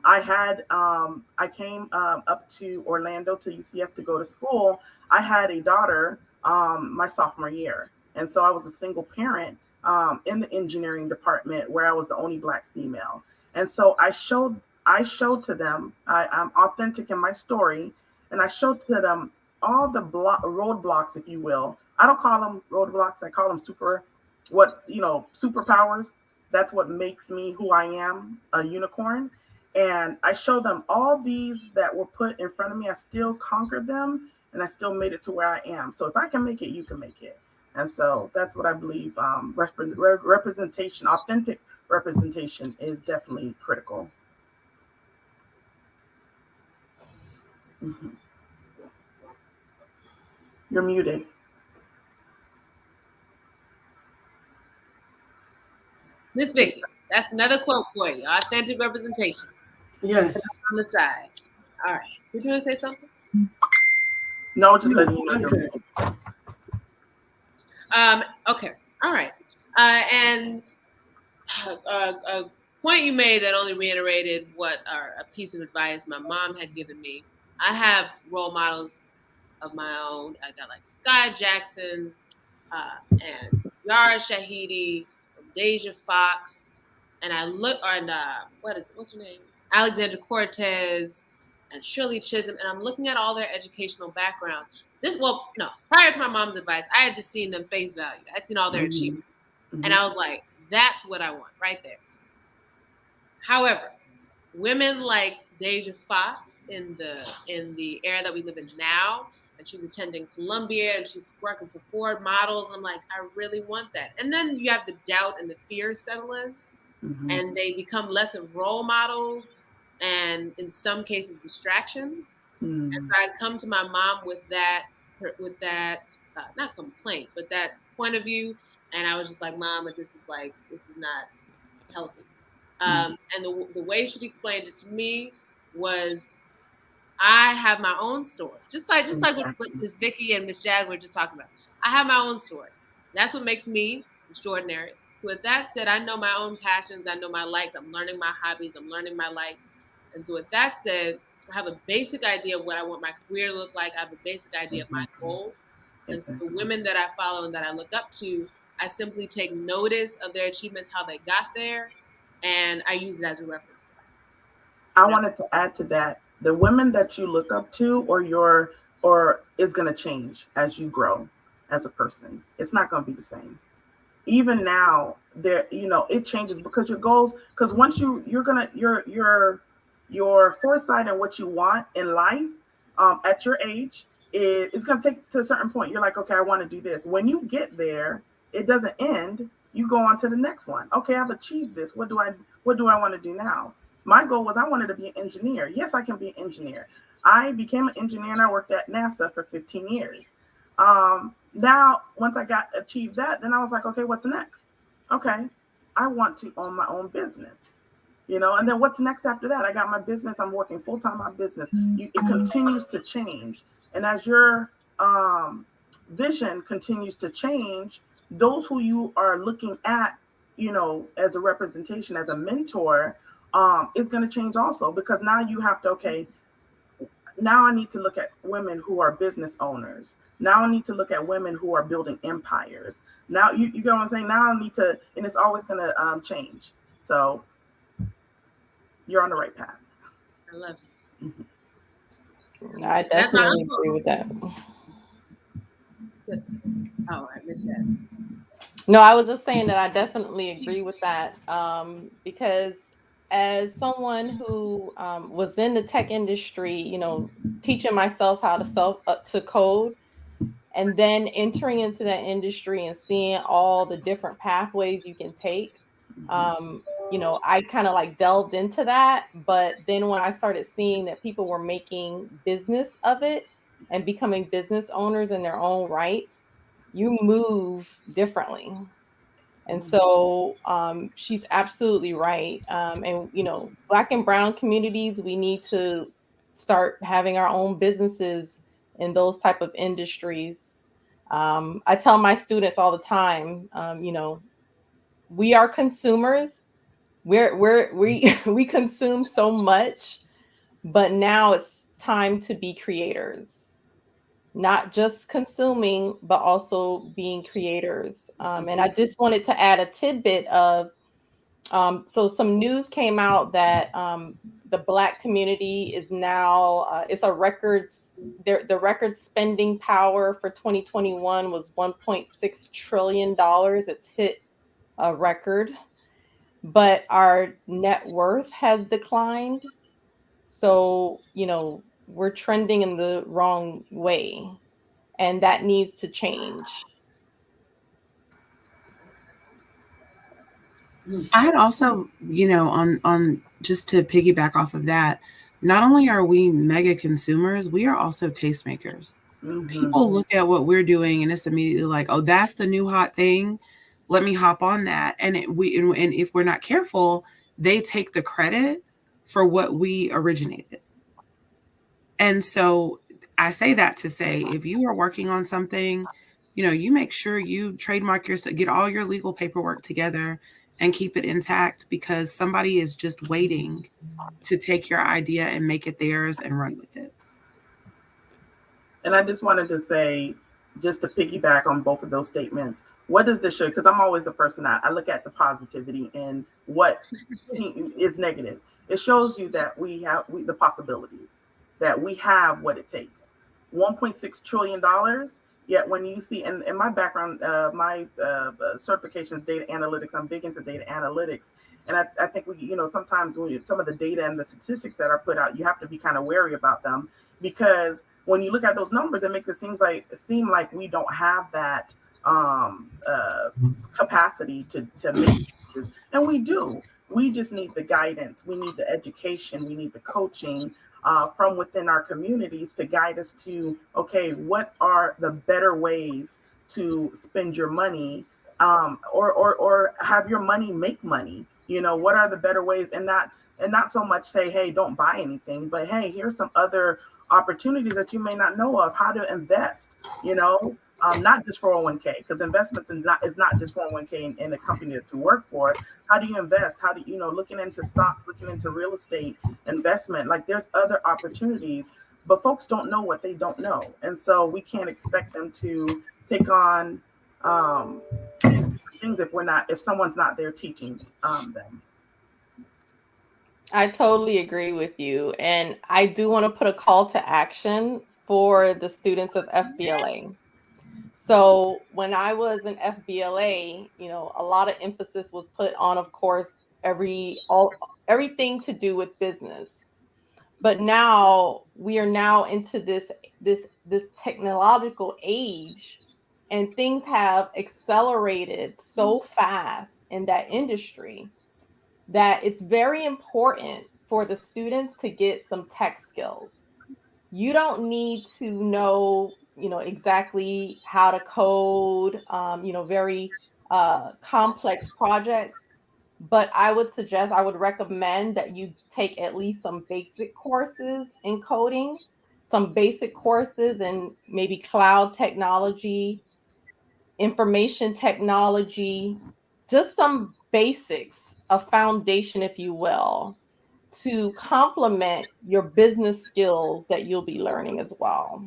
came up to Orlando to UCF to go to school. I had a daughter my sophomore year. And so I was a single parent in the engineering department where I was the only Black female. And so I showed to them, I'm authentic in my story, and I showed to them all the roadblocks, if you will. I don't call them roadblocks. I call them superpowers. That's what makes me who I am, a unicorn. And I showed them all these that were put in front of me. I still conquered them, and I still made it to where I am. So if I can make it, you can make it. And so that's what I believe. Representation, authentic representation, is definitely critical. Mm-hmm. You're muted. Miss Vicky, that's another quote for you. Authentic representation. Yes. On the side. All right. Did you want to say something? No, just letting you know. Okay. All right. And a point you made that only reiterated a piece of advice my mom had given me. I have role models of my own. I got like Sky Jackson and Yara Shahidi and Deja Fox, and what's her name? Alexandra Cortez and Shirley Chisholm, and I'm looking at all their educational backgrounds. Prior to my mom's advice, I had just seen them face value. I'd seen all their achievements, and I was like, that's what I want right there. However, women like Deja Fox in the era that we live in now, and she's attending Columbia and she's working for Ford models. I'm like, I really want that. And then you have the doubt and the fear settle in, and they become less of role models and in some cases distractions. And so I'd come to my mom with that not complaint, but that point of view. And I was just like, Mom, this is not healthy. And the way she'd explained it to me was, I have my own story. Just like what Miss Vicky and Miss Jazz were just talking about. I have my own story. That's what makes me extraordinary. So with that said, I know my own passions. I know my likes. I'm learning my hobbies. I'm learning my likes. And so with that said, I have a basic idea of what I want my career to look like. I have a basic idea of my goals. And so the women that I follow and that I look up to, I simply take notice of their achievements, how they got there, and I use it as a reference. I wanted to add to that, the women that you look up to or is going to change as you grow as a person. It's not going to be the same. Even now, there, it changes because your goals, because once you're going to your foresight and what you want in life at your age, it's going to take to a certain point. You're like, okay, I want to do this. When you get there, it doesn't end. You go on to the next one. Okay, I've achieved this. What do I want to do now? My goal was I wanted to be an engineer. Yes, I can be an engineer. I became an engineer and I worked at NASA for 15 years. Now, once I got achieved that, then I was like, okay, what's next? Okay, I want to own my own business. And then what's next after that? I got my business. I'm working full time on business. It continues to change. And as your vision continues to change, those who you are looking at, as a representation, as a mentor, is going to change also, because now you have to, okay, now I need to look at women who are business owners. Now I need to look at women who are building empires. Now, you get what I'm saying? Now I need to, and it's always going to change. So you're on the right path. I love it. Mm-hmm. I definitely agree with that. All right, Miss Jazz. No, I was just saying that I definitely agree with that, because as someone who was in the tech industry, teaching myself how to code, and then entering into that industry and seeing all the different pathways you can take, I kind of like delved into that. But then when I started seeing that people were making business of it and becoming business owners in their own rights, you move differently. And so she's absolutely right. And, Black and brown communities, we need to start having our own businesses in those type of industries. I tell my students all the time, we are consumers. We consume so much, but now it's time to be creators. Not just consuming, but also being creators. And I just wanted to add a tidbit of, so some news came out that the Black community is now, it's a record, the record spending power for 2021 was $1.6 trillion. It's hit a record, but our net worth has declined. So, we're trending in the wrong way. And that needs to change. I'd also, on just to piggyback off of that, not only are we mega consumers, we are also tastemakers. Mm-hmm. People look at what we're doing and it's immediately like, oh, that's the new hot thing. Let me hop on that. And if we're not careful, they take the credit for what we originated. And so I say that to say, if you are working on something, you make sure you trademark yourself, get all your legal paperwork together and keep it intact, because somebody is just waiting to take your idea and make it theirs and run with it. And I just wanted to say, just to piggyback on both of those statements, what does this show? Because I'm always the person I look at the positivity and what is negative. It shows you that we have the possibilities, that we have what it takes. $1.6 trillion. Yet when you see, and in my background, my certification is data analytics, I'm big into data analytics. And I think sometimes some of the data and the statistics that are put out, you have to be kind of wary about them, because when you look at those numbers, it makes it seem like we don't have that capacity to make this. And we do. We just need the guidance. We need the education. We need the coaching from within our communities to guide us to, okay, what are the better ways to spend your money, or have your money make money? What are the better ways, and not so much say, hey, don't buy anything, but hey, here's some other opportunities that you may not know of, how to invest, not just 401k, because investments is not just 401k in the company that you work for. How do you invest? How do looking into stocks, looking into real estate investment, like there's other opportunities, but folks don't know what they don't know. And so we can't expect them to take on these things if someone's not there teaching them. I totally agree with you. And I do want to put a call to action for the students of FBLA. So when I was in FBLA, a lot of emphasis was put on, of course, everything to do with business. But now we are now into this technological age, and things have accelerated so fast in that industry that it's very important for the students to get some tech skills. You don't need to know, exactly how to code, very complex projects. But I would recommend that you take at least some basic courses in coding, some basic courses in maybe cloud technology, information technology, just some basics, a foundation, if you will, to complement your business skills that you'll be learning as well.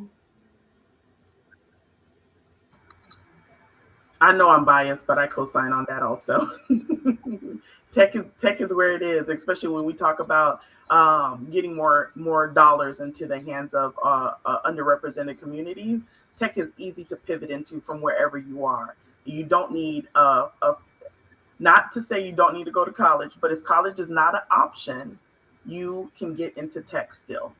I know I'm biased, but I co-sign on that also. Tech is where it is, especially when we talk about getting more dollars into the hands of underrepresented communities. Tech is easy to pivot into from wherever you are. You don't need not to say you don't need to go to college, but if college is not an option, you can get into tech still.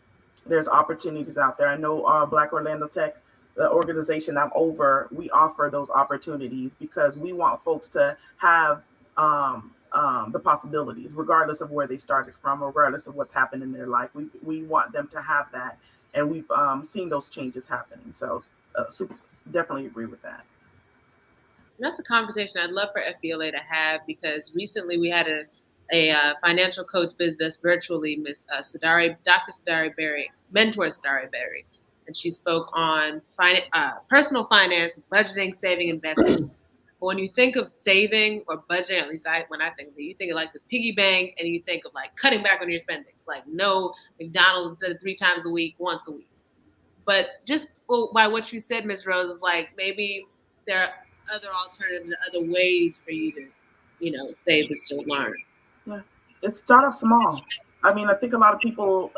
There's opportunities out there. I know Black Orlando Tech, the organization I'm over, we offer those opportunities because we want folks to have the possibilities, regardless of where they started from, regardless of what's happened in their life. We want them to have that, and we've seen those changes happening. So, definitely agree with that. That's a conversation I'd love for FBLA to have because recently we had a financial coach visit us virtually, Miss Dr. Sadari Berry, mentor Sadari Berry, and she spoke on personal finance, budgeting, saving, investing. But when you think of saving or budgeting, at least when I think of it, you think of like the piggy bank, and you think of like cutting back on your spending, like no McDonald's instead of 3 times a week, once a week. But just by what you said, Ms. Rose, is like maybe there are other alternatives, other ways for you to, save but still learn. Yeah, it's start off small. I mean, I think a lot of people,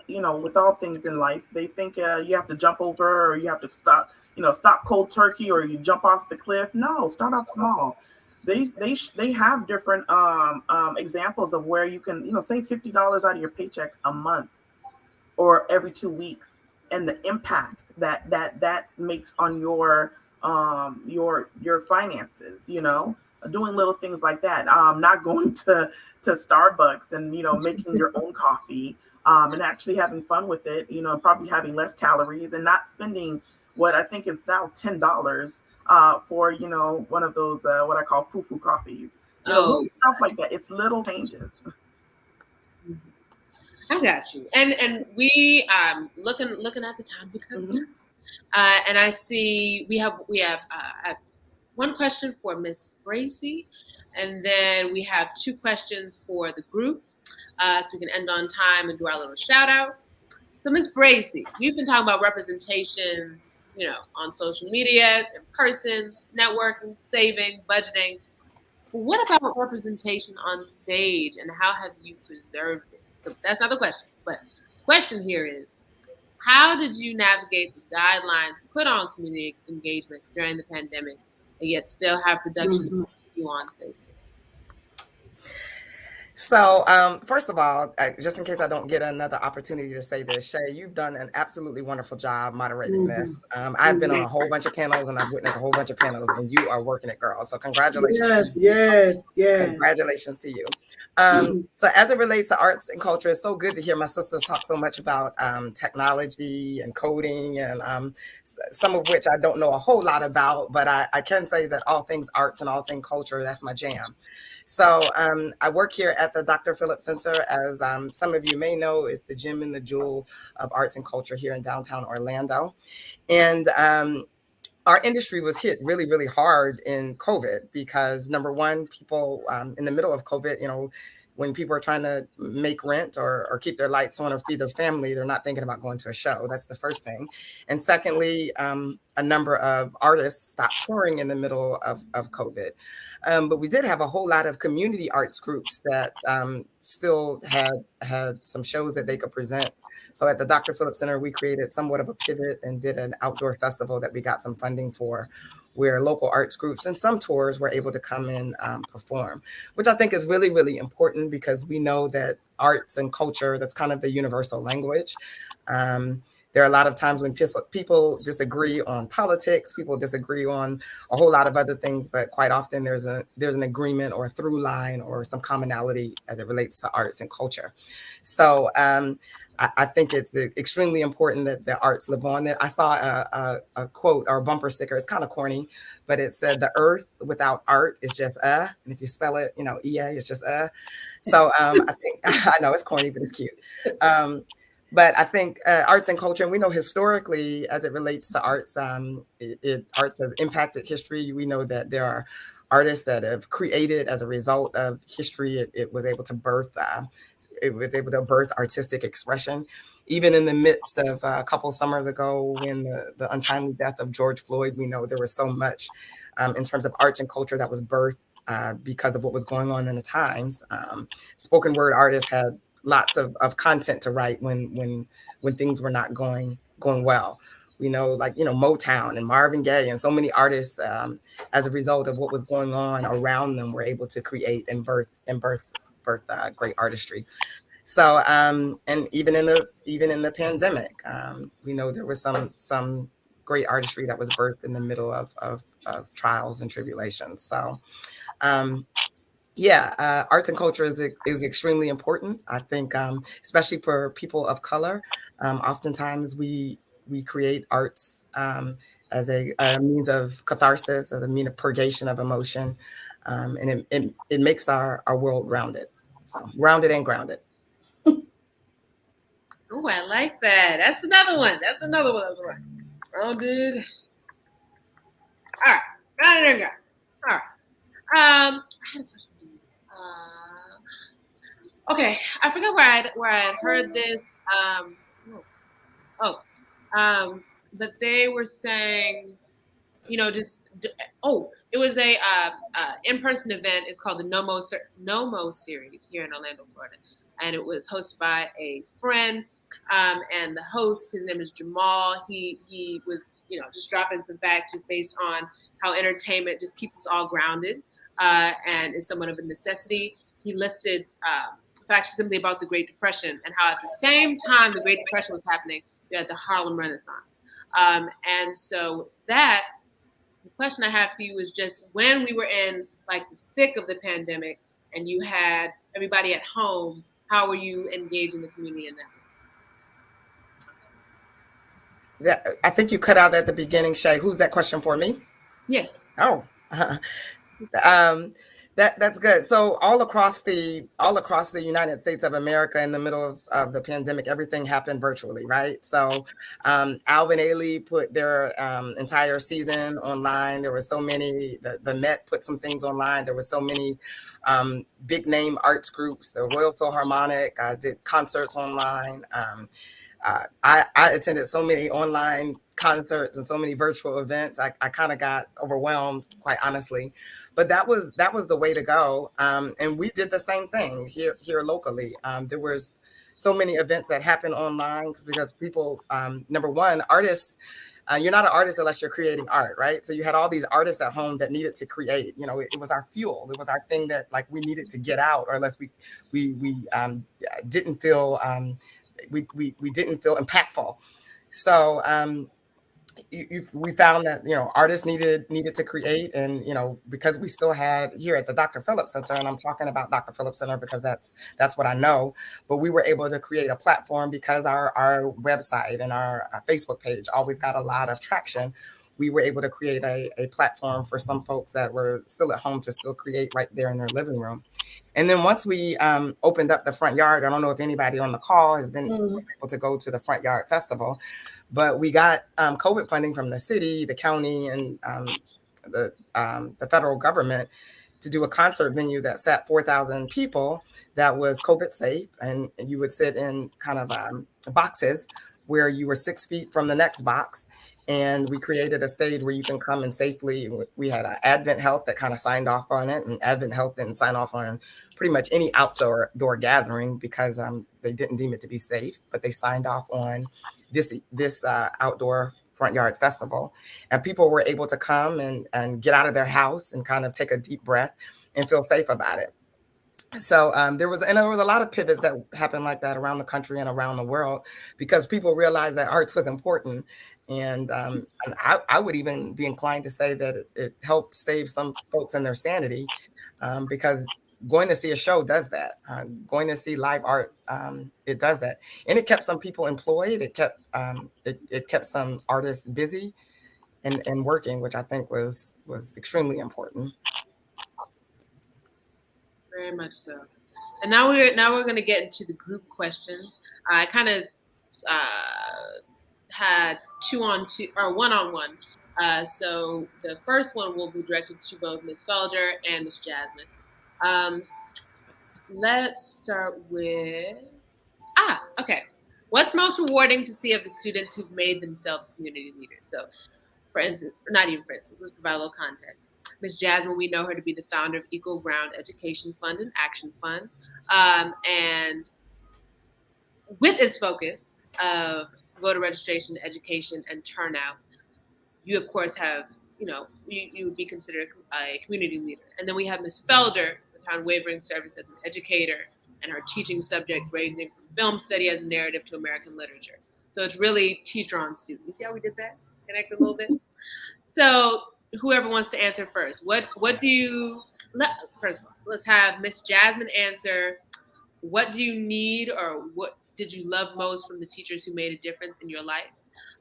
with all things in life, they think you have to jump over or you have to stop cold turkey or you jump off the cliff. No, start off small. They have different examples of where you can, save $50 out of your paycheck a month or every 2 weeks, and the impact that makes on your finances. Doing little things like that. Not going to Starbucks and making your own coffee, and actually having fun with it. Probably having less calories and not spending what I think is now $10 for one of those what I call foo-foo coffees. Little stuff like that. It's little changes. I got you. And we looking at the time because and I see we have one question for Miss Bracy, and then we have 2 questions for the group, so we can end on time and do our little shout outs. So Miss Bracy, we've been talking about representation, on social media, in person, networking, saving, budgeting. But what about representation on stage, and how have you preserved it? So that's not the question. But the question here is, how did you navigate the guidelines put on community engagement during the pandemic and yet still have production continue on safely? So, first of all, just in case I don't get another opportunity to say this, Shay, you've done an absolutely wonderful job moderating this. I've been on a whole bunch of panels and I've witnessed a whole bunch of panels, and you are working it, girl. So congratulations. Yes. Congratulations to you. So as it relates to arts and culture, it's so good to hear my sisters talk so much about technology and coding, and some of which I don't know a whole lot about, but I can say that all things arts and all things culture, that's my jam. So I work here at the Dr. Phillips Center, as some of you may know, is the gem and the jewel of arts and culture here in downtown Orlando. And our industry was hit really, really hard in COVID because, number one, people in the middle of COVID, when people are trying to make rent or keep their lights on or feed their family, they're not thinking about going to a show. That's the first thing. And secondly, a number of artists stopped touring in the middle of COVID. But we did have a whole lot of community arts groups that still had some shows that they could present. So at the Dr. Phillips Center, we created somewhat of a pivot and did an outdoor festival that we got some funding for, where local arts groups and some tours were able to come and perform, which I think is really, really important, because we know that arts and culture, that's kind of the universal language. There are a lot of times when people disagree on politics, people disagree on a whole lot of other things, but quite often there's an agreement or a through line or some commonality as it relates to arts and culture. So I think it's extremely important that the arts live on. I saw a quote or a bumper sticker. It's kind of corny, but it said, "The earth without art is just and if you spell it, EA, it's just So I think, I know it's corny, but it's cute. But I think arts and culture, and we know historically, as it relates to arts, arts has impacted history. We know that there are artists that have created as a result of history. It was able to birth artistic expression. Even in the midst of a couple summers ago, when the untimely death of George Floyd, we know there was so much in terms of arts and culture that was birthed because of what was going on in the times. Spoken word artists had lots of content to write when things were not going well. We know, like, Motown and Marvin Gaye and so many artists, as a result of what was going on around them, were able to create and birth great artistry. So and even in the pandemic, we know there was some great artistry that was birthed in the middle of trials and tribulations. So arts and culture is extremely important. I think, especially for people of color, oftentimes we create arts as a means of catharsis, as a means of purgation of emotion, and it makes our world rounded. So rounded and grounded. Oh, I like that. That's another one. Rounded. All right. Rounded and grounded. All right. I had a question for you. Okay, I forgot where I had heard this. But they were saying, it was a in-person event. It's called the Nomo series here in Orlando, Florida, and it was hosted by a friend. And the host, his name is Jamal. He was, just dropping some facts just based on how entertainment just keeps us all grounded and is somewhat of a necessity. He listed facts simply about the Great Depression and how at the same time the Great Depression was happening, you had the Harlem Renaissance. And so the question I have for you is just, when we were in like the thick of the pandemic and you had everybody at home, how were you engaging the community in that? I think you cut out at the beginning, Shay. Who's that question for me? Yes. Oh, that's good. So all across the United States of America, in the middle of the pandemic, everything happened virtually, right? So Alvin Ailey put their entire season online. There were so many. The Met put some things online. There were so many big name arts groups. The Royal Philharmonic did concerts online. I attended so many online concerts and so many virtual events. I kind of got overwhelmed, quite honestly. But that was the way to go. And we did the same thing here locally. There was so many events that happened online because people, number one, artists, you're not an artist unless you're creating art, right? So you had all these artists at home that needed to create. It was our fuel. It was our thing that we needed to get out, or unless we didn't feel we didn't feel impactful. So we found that artists needed to create, and because we still had here at the Dr. Phillips Center, and I'm talking about Dr. Phillips Center because that's what I know, but we were able to create a platform because our website and our Facebook page always got a lot of traction. We were able to create a platform for some folks that were still at home to still create right there in their living room. And then once we opened up the front yard, I don't know if anybody on the call has been able to go to the Front Yard Festival, but we got COVID funding from the city, the county, and the federal government to do a concert venue that sat 4,000 people that was COVID safe. And you would sit in kind of boxes where you were 6 feet from the next box. And we created a stage where you can come and safely, we had Advent Health that kind of signed off on it, and Advent Health didn't sign off on pretty much any outdoor gathering because they didn't deem it to be safe, but they signed off on this outdoor front yard festival. And people were able to come and get out of their house and kind of take a deep breath and feel safe about it. So there was a lot of pivots that happened like that around the country and around the world because people realized that arts was important. And I would even be inclined to say that it helped save some folks in their sanity because going to see a show does that. Going to see live art, it does that. And it kept some people employed. It kept some artists busy and working, which I think was extremely important. Very much so. And now we're going to get into the group questions. I kind of had 2-on-2 or 1-on-1. So the first one will be directed to both Ms. Felder and Ms. Jasmine. Let's start with okay. What's most rewarding to see of the students who've made themselves community leaders? So, for instance, not even for instance, let's provide a little context. Ms. Jasmine, we know her to be the founder of Equal Ground Education Fund and Action Fund. And with its focus of voter registration, education, and turnout, you, of course, have, you would be considered a community leader. And then we have Ms. Felder, with unwavering service as an educator, and her teaching subjects ranging from film study as a narrative to American literature. So it's really teacher on student. You see how we did that? Connect a little bit? So whoever wants to answer first, what do you, first of all, let's have Miss Jasmine answer. What do you need, or what did you love most from the teachers who made a difference in your life?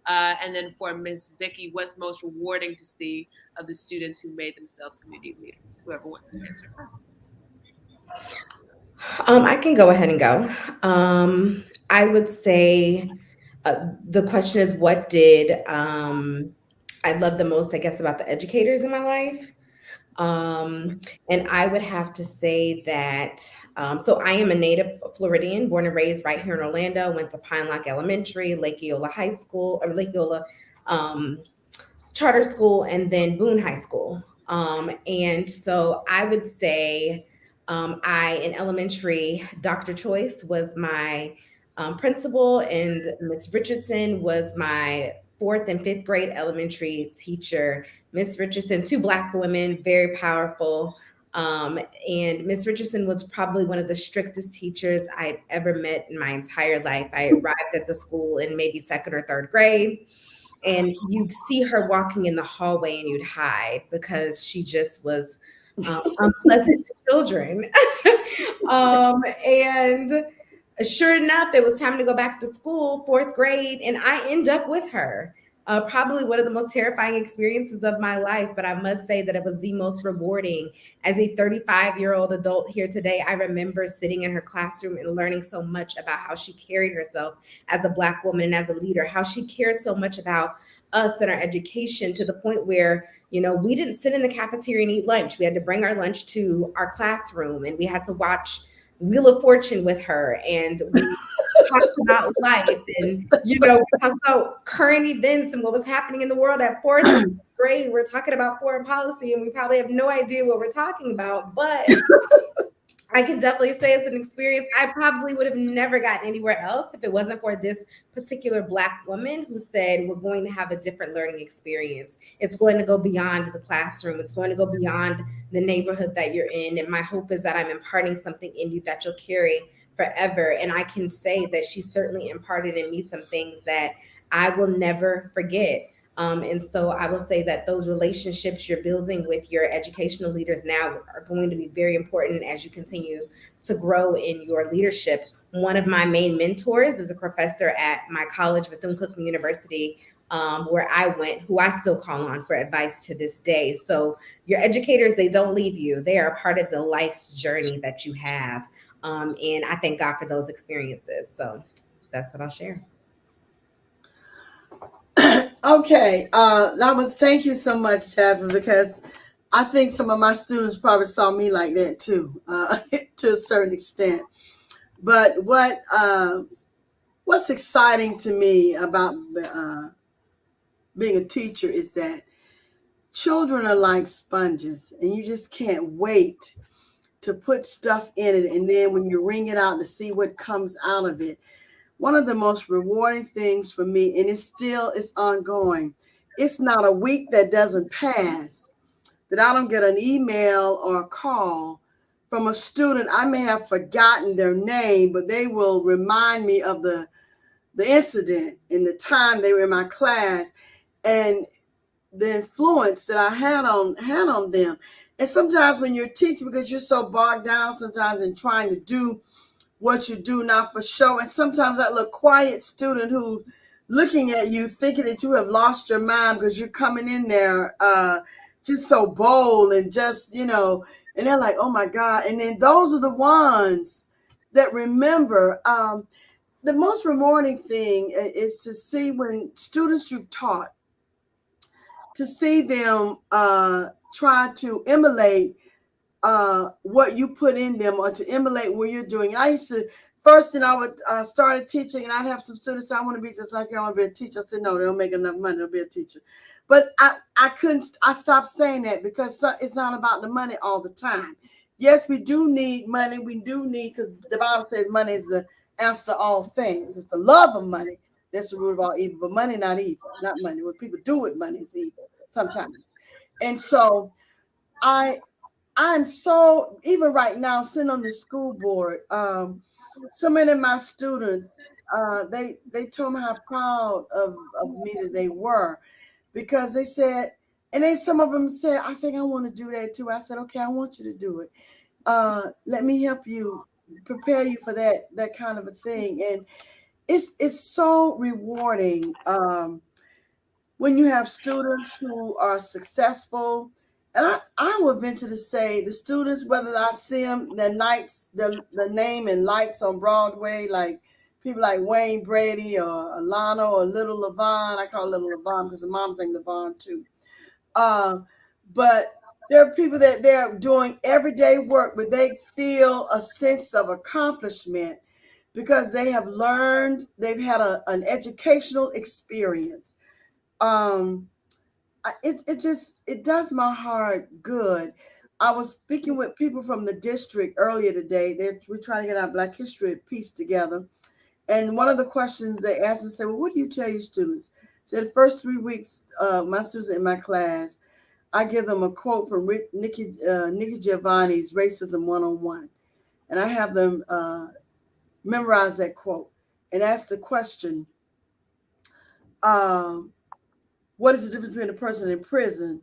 And then for Miss Vicky, what's most rewarding to see of the students who made themselves community leaders? Whoever wants to answer first. I can go ahead and go. I would say the question is, what did I love the most, I guess, about the educators in my life? And I would have to say that, so I am a native Floridian, born and raised right here in Orlando, went to Pine Lock Elementary, Lake Eola High School, or Lake Eola Charter School, and then Boone High School. And so I would say in elementary, Dr. Choice was my principal, and Miss Richardson was my 4th and 5th grade elementary teacher. Miss Richardson, 2 Black women, very powerful. And Miss Richardson was probably one of the strictest teachers I'd ever met in my entire life. I arrived at the school in maybe 2nd or 3rd grade, and you'd see her walking in the hallway and you'd hide because she just was unpleasant to children. And sure enough, it was time to go back to school, 4th grade, and I end up with her. Probably one of the most terrifying experiences of my life, but I must say that it was the most rewarding. As a 35-year-old adult here today, I remember sitting in her classroom and learning so much about how she carried herself as a Black woman and as a leader, how she cared so much about us and our education, to the point where, we didn't sit in the cafeteria and eat lunch. We had to bring our lunch to our classroom, and we had to watch Wheel of Fortune with her, and we talked about life, and we talked about current events and what was happening in the world. At 4th grade, we're talking about foreign policy, and we probably have no idea what we're talking about, but I can definitely say it's an experience I probably would have never gotten anywhere else if it wasn't for this particular Black woman who said, we're going to have a different learning experience. It's going to go beyond the classroom. It's going to go beyond the neighborhood that you're in. And my hope is that I'm imparting something in you that you'll carry forever. And I can say that she certainly imparted in me some things that I will never forget. And so I will say that those relationships you're building with your educational leaders now are going to be very important as you continue to grow in your leadership. One of my main mentors is a professor at my college, Bethune-Cookman University, where I went, who I still call on for advice to this day. So your educators, they don't leave you. They are a part of the life's journey that you have. And I thank God for those experiences. So that's what I'll share. Okay, thank you so much, Jasmine, because I think some of my students probably saw me like that too, to a certain extent. But what's exciting to me about being a teacher is that children are like sponges, and you just can't wait to put stuff in it, and then when you wring it out to see what comes out of it. One of the most rewarding things for me, and it's ongoing. It's not a week that doesn't pass that I don't get an email or a call from a student. I may have forgotten their name, but they will remind me of the incident and the time they were in my class and the influence that I had on them. And sometimes when you're teaching, because you're so bogged down sometimes in trying to do what you do not for show, and sometimes that little quiet student who looking at you thinking that you have lost your mind because you're coming in there just so bold and just, and they're like, oh my God. And then those are the ones that remember. The most rewarding thing is to see when students you've taught, to see them try to emulate what you put in them, or to emulate what you're doing. I used to, first thing I would started teaching, and I'd have some students say, I want to be just like you, I want to be a teacher. I said, no, they don't make enough money to be a teacher. But I stopped saying that because it's not about the money all the time. Yes, we do need money. We do need, because the Bible says money is the answer to all things. It's the love of money that's the root of all evil, but money not evil, not money. What people do with money is evil sometimes. And so I'm so, even right now, sitting on the school board, so many of my students, they told me how proud of me that they were, because they said, and then some of them said, I think I want to do that too. I said, okay, I want you to do it. Let me help you, prepare you for that kind of a thing. And it's so rewarding when you have students who are successful. And I would venture to say the students, whether I see them, the name and lights on Broadway, like people like Wayne Brady or Alana or Little Levon. I call Little Levon because the mom's named Levon too. But there are people that they're doing everyday work, but they feel a sense of accomplishment because they have learned, they've had an educational experience. It does my heart good. I was speaking with people from the district earlier today. We're trying to get our Black History piece together. And one of the questions they asked me, said, well, what do you tell your students? So the first 3 weeks, my students in my class, I give them a quote from Nikki Giovanni's Racism 101. And I have them memorize that quote and ask the question, what is the difference between a person in prison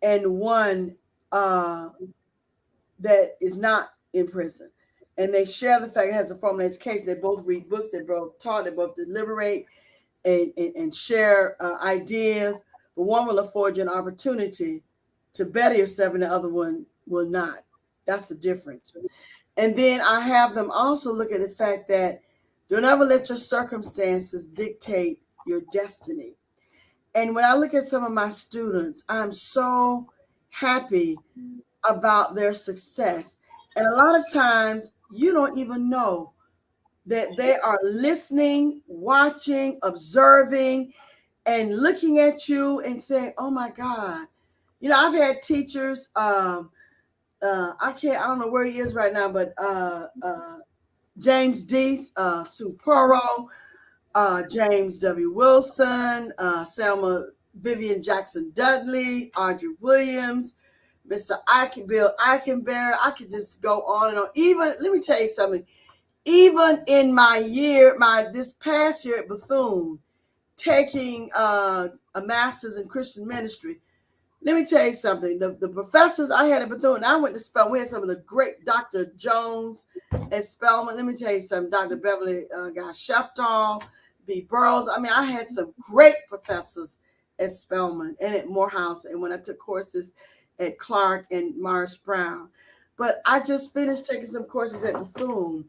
and one that is not in prison? And they share the fact it has a formal education. They both read books, they both taught, they both deliberate and share ideas. But one will afford you an opportunity to better yourself and the other one will not. That's the difference. And then I have them also look at the fact that don't ever let your circumstances dictate your destiny. And when I look at some of my students, I'm so happy about their success. And a lot of times you don't even know that they are listening, watching, observing, and looking at you and saying, oh my God. I've had teachers, I don't know where he is right now, but James Deese, Sue Puro, James W. Wilson, Thelma Vivian Jackson Dudley, Audrey Williams, Mr. Bill Eichenberry. I could just go on and on. Even, let me tell you something, even in this past year at Bethune, taking a master's in Christian ministry, let me tell you something. The professors I had at Bethune, I went to Spelman. We had some of the great Dr. Jones at Spelman. Let me tell you something. Dr. Beverly Sheftall, B. Burroughs. I mean, I had some great professors at Spelman and at Morehouse, and when I took courses at Clark and Marsh Brown. But I just finished taking some courses at Bethune.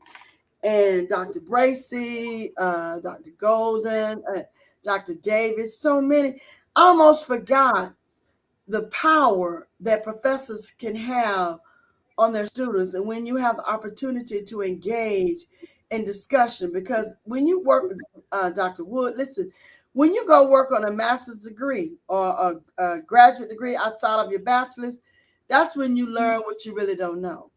And Dr. Bracy, Dr. Golden, Dr. Davis, so many. I almost forgot the power that professors can have on their students, and when you have the opportunity to engage in discussion. Because when you work with Dr. Wood, listen, when you go work on a master's degree or a graduate degree outside of your bachelor's, that's when you learn what you really don't know.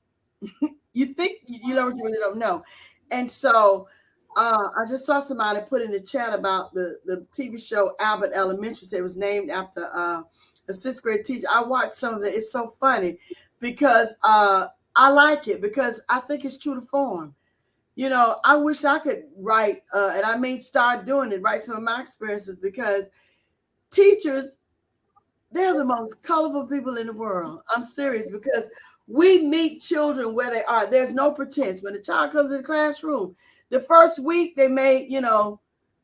You think you learn what you really don't know. And so I just saw somebody put in the chat about the TV show Albert Elementary. Say it was named after a sixth grade teacher. I watched some of it. It's so funny because I like it because I think it's true to form. You know, I wish I could write, and I may start doing it, write some of my experiences, because teachers, they're the most colorful people in the world. I'm serious, because we meet children where they are. There's no pretense. When the child comes in the classroom, the first week they may,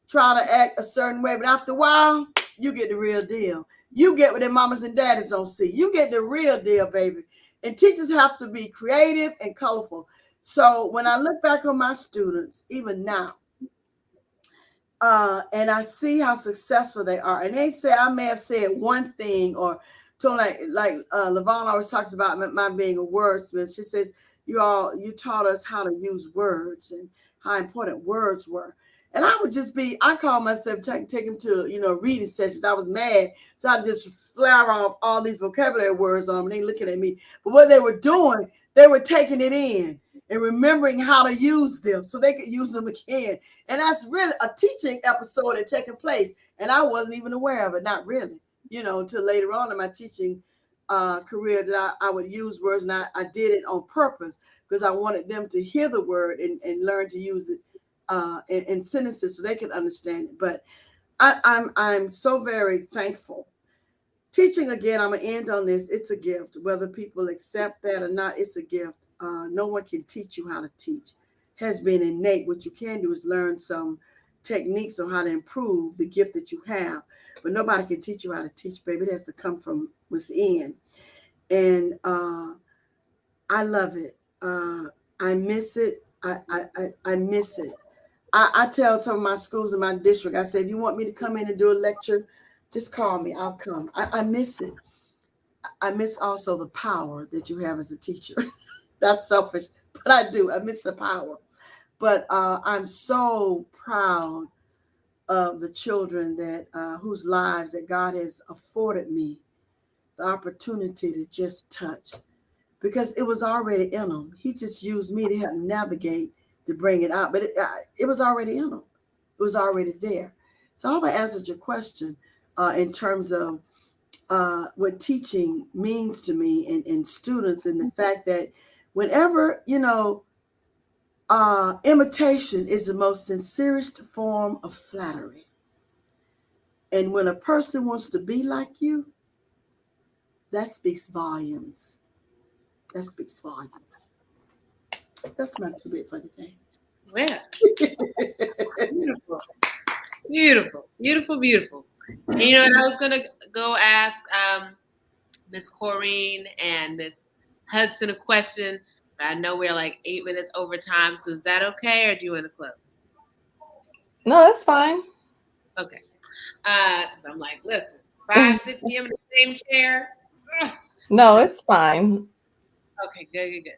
try to act a certain way, but after a while, you get the real deal. You get what their mamas and daddies don't see. You get the real deal, baby. And teachers have to be creative and colorful. So when I look back on my students, even now, and I see how successful they are, and they say I may have said one thing or told like Lavon always talks about my being a wordsmith. She says you taught us how to use words and how important words were. And I would just I call myself take them to reading sessions. I was mad, so I just flower off all these vocabulary words on them, and they looking at me. But what they were doing, they were taking it in and remembering how to use them so they could use them again. And that's really a teaching episode that taking place. And I wasn't even aware of it, not really, until later on in my teaching career that I would use words, and I did it on purpose because I wanted them to hear the word and learn to use it in sentences so they can understand it. But I'm so very thankful. Teaching, again, I'm going to end on this. It's a gift. Whether people accept that or not, it's a gift. No one can teach you how to teach. It has been innate. What you can do is learn some techniques on how to improve the gift that you have. But nobody can teach you how to teach, baby. It has to come from within. And I love it. I miss it. I miss it. I tell some of my schools in my district, I say, if you want me to come in and do a lecture, just call me. I'll come. I miss it. I miss also the power that you have as a teacher. That's selfish, but I do. I miss the power. But I'm so proud of the children that whose lives that God has afforded me the opportunity to just touch, because it was already in them. He just used me to help navigate to bring it out, but it was already in them. It was already there. So I hope I answered your question in terms of what teaching means to me and students, and the fact that whenever, imitation is the most sincerest form of flattery. And when a person wants to be like you, that speaks volumes. That speaks volumes. That's my 2 bit for today. Yeah. Beautiful. Beautiful. Beautiful, beautiful. And I was going to go ask Miss Corrine and Miss Hudson a question, but I know we're like 8 minutes over time. So is that okay, or do you want to close? No, that's fine. Okay. So I'm like, listen, 5, 6 p.m. in the same chair. Ugh. No, it's fine. Okay, good.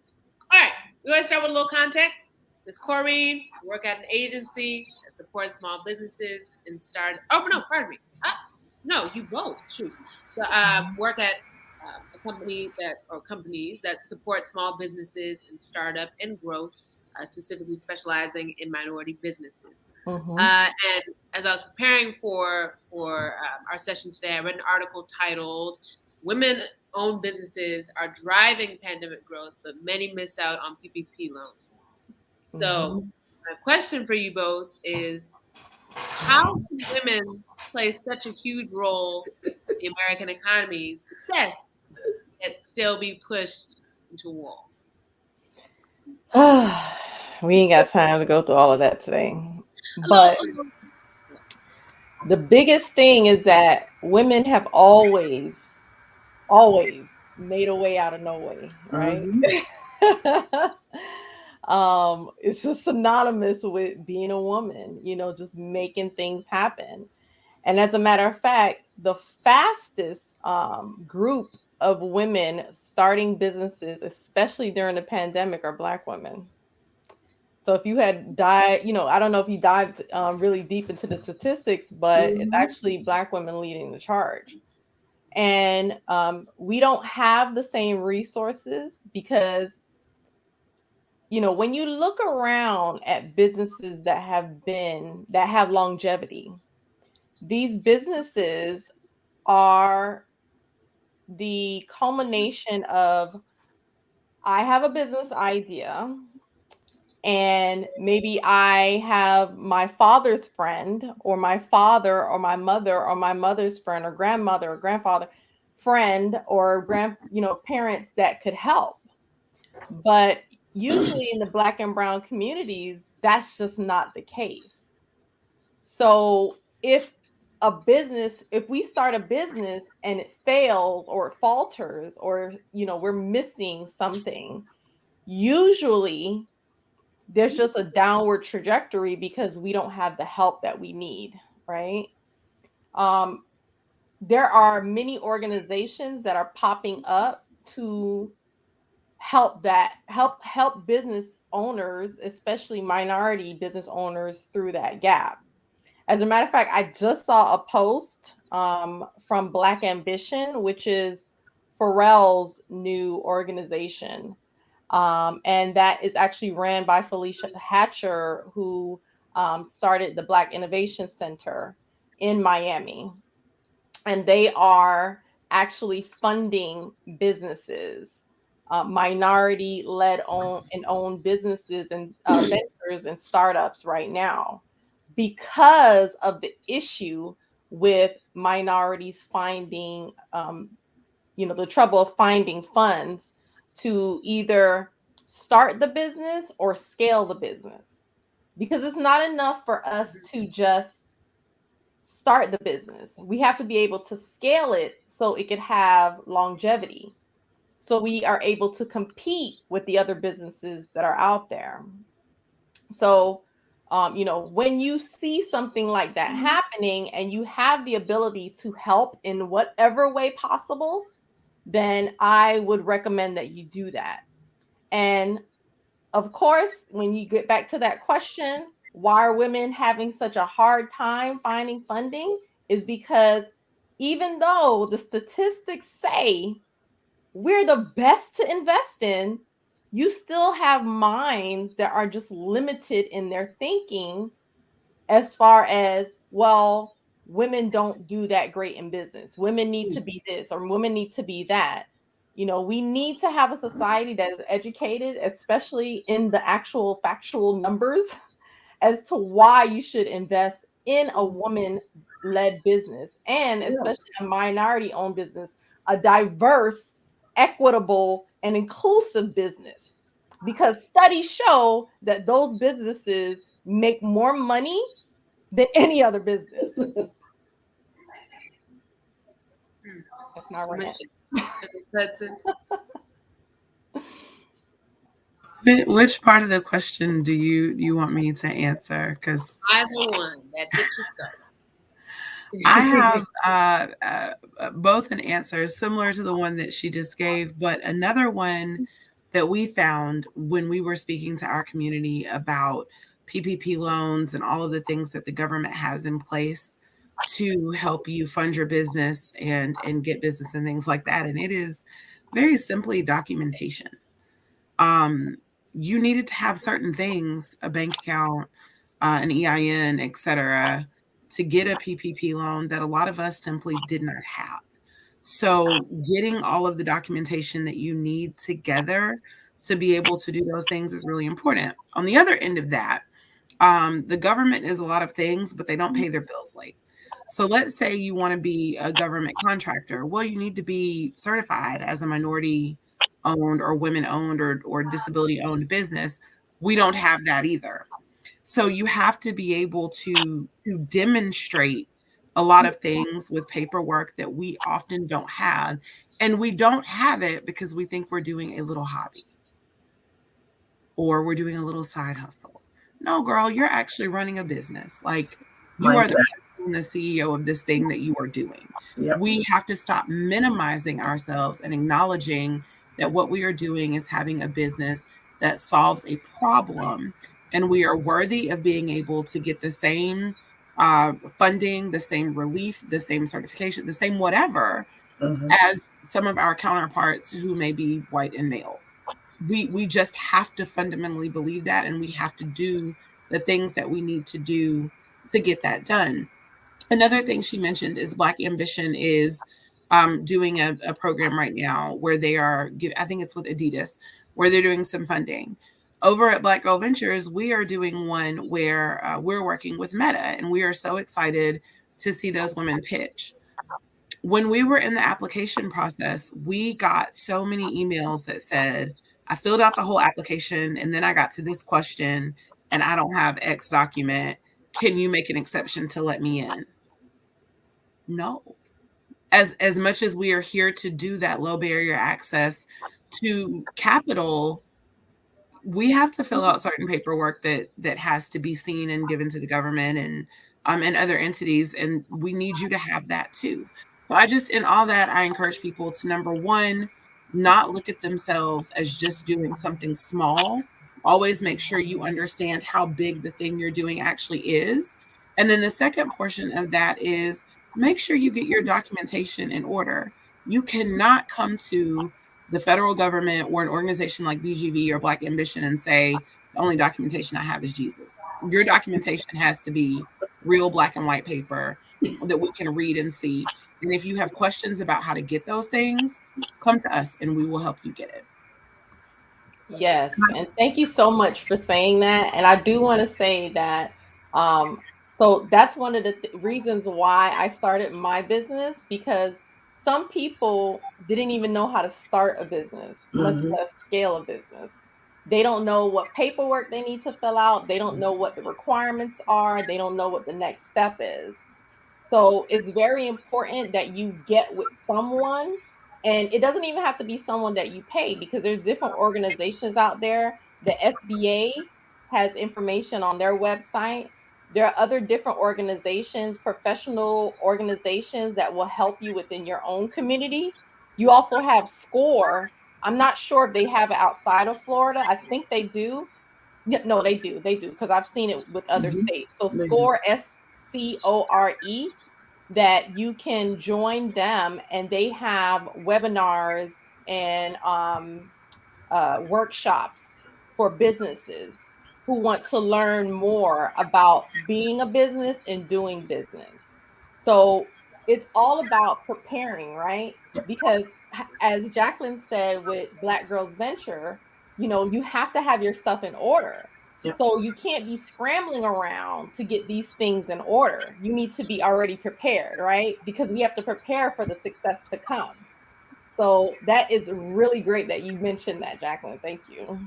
All right, we want to start with a little context. Miss Corrine, work at an agency that supports small businesses and start. Oh no, pardon me. No, you both. Shoot. So, work at a company companies that support small businesses and startup and growth, specifically specializing in minority businesses. Mm-hmm. And as I was preparing for our session today, I read an article titled "Women-Owned Businesses Are Driving Pandemic Growth, but Many Miss Out on PPP Loans." So my question for you both is, how can women play such a huge role in the American economy's success yet still be pushed into a wall? We ain't got time to go through all of that today. But the biggest thing is that women have always made a way out of no way, right? It's just synonymous with being a woman, just making things happen. And as a matter of fact, the fastest group of women starting businesses, especially during the pandemic, are Black women. So if you had dived, I don't know if you dived really deep into the statistics, but it's actually Black women leading the charge. And we don't have the same resources because, when you look around at businesses that have longevity, these businesses are the culmination of, I have a business idea, and maybe I have my father's friend or my father or my mother or my mother's friend or grandmother or grandfather friend or parents that could help. But usually in the Black and brown communities, that's just not the case. So if we start a business and it fails or it falters, or we're missing something, usually there's just a downward trajectory because we don't have the help that we need, right? There are many organizations that are popping up to help business owners, especially minority business owners, through that gap. As a matter of fact, I just saw a post from Black Ambition, which is Pharrell's new organization. And that is actually ran by Felicia Hatcher, who started the Black Innovation Center in Miami. And they are actually funding businesses, minority-led owned businesses and ventures and startups right now, because of the issue with minorities finding, the trouble of finding funds to either start the business or scale the business. Because it's not enough for us to just start the business. We have to be able to scale it so it could have longevity. So we are able to compete with the other businesses that are out there. So, when you see something like that happening and you have the ability to help in whatever way possible, then I would recommend that you do that. And of course, when you get back to that question, why are women having such a hard time finding funding, is because even though the statistics say we're the best to invest in, you still have minds that are just limited in their thinking as far as, well, women don't do that great in business. Women need to be this or women need to be that. We need to have a society that is educated, especially in the actual factual numbers, as to why you should invest in a woman-led business, and especially a minority-owned business, a diverse, equitable, and inclusive business. Because studies show that those businesses make more money than any other business. That's my rant. Which part of the question do you want me to answer? Because either one, that's it yourself. I have both an answer similar to the one that she just gave, but another one that we found when we were speaking to our community about PPP loans and all of the things that the government has in place to help you fund your business and get business and things like that. And it is very simply documentation. You needed to have certain things, a bank account, an EIN, etc., to get a PPP loan that a lot of us simply did not have. So getting all of the documentation that you need together to be able to do those things is really important. On the other end of that, the government is a lot of things, but they don't pay their bills late. So let's say you want to be a government contractor. Well, you need to be certified as a minority owned or women owned or disability owned business. We don't have that either. So you have to be able to demonstrate a lot of things with paperwork that we often don't have. And we don't have it because we think we're doing a little hobby or we're doing a little side hustle. No, girl, you're actually running a business. Like you are the being the CEO of this thing that you are doing. Yep. We have to stop minimizing ourselves and acknowledging that what we are doing is having a business that solves a problem, and we are worthy of being able to get the same funding, the same relief, the same certification, the same whatever Mm-hmm. as some of our counterparts who may be white and male. We just have to fundamentally believe that, and we have to do the things that we need to do to get that done. Another thing she mentioned is Black Ambition is doing a program right now where they are, I think it's with Adidas, where they're doing some funding. Over at Black Girl Ventures, we are doing one where we're working with Meta, and we are so excited to see those women pitch. When we were in the application process, we got so many emails that said, I filled out the whole application and then I got to this question and I don't have X document. Can you make an exception to let me in? No. As much as we are here to do that low barrier access to capital, we have to fill out certain paperwork that has to be seen and given to the government and other entities, and we need you to have that too. So I just, in all that, I encourage people to, number one, not look at themselves as just doing something small. Always make sure you understand how big the thing you're doing actually is. And then the second portion of that is make sure you get your documentation in order. You cannot come to the federal government or an organization like BGV or Black Ambition and say, the only documentation I have is Jesus. Your documentation has to be real black and white paper that we can read and see. And if you have questions about how to get those things, come to us and we will help you get it. Yes, and thank you so much for saying that. And I do want to say that so that's one of the reasons why I started my business, because some people didn't even know how to start a business, much Mm-hmm. less scale a business. They don't know what paperwork they need to fill out. They don't know what the requirements are. They don't know what the next step is. So it's very important that you get with someone, and it doesn't even have to be someone that you pay, because there's different organizations out there. The SBA has information on their website. There are other different organizations, professional organizations that will help you within your own community. You also have SCORE. I'm not sure if they have it outside of Florida. I think they do. Yeah, no, they do. They do, because I've seen it with other Mm-hmm. states. So SCORE, SCORE, that you can join them, and they have webinars and workshops for businesses who want to learn more about being a business and doing business. So it's all about preparing, right? Because as Jacqueline said with Black Girls Venture, you have to have your stuff in order. Yep. So you can't be scrambling around to get these things in order. You need to be already prepared, right? Because we have to prepare for the success to come. So that is really great that you mentioned that, Jacqueline. Thank you.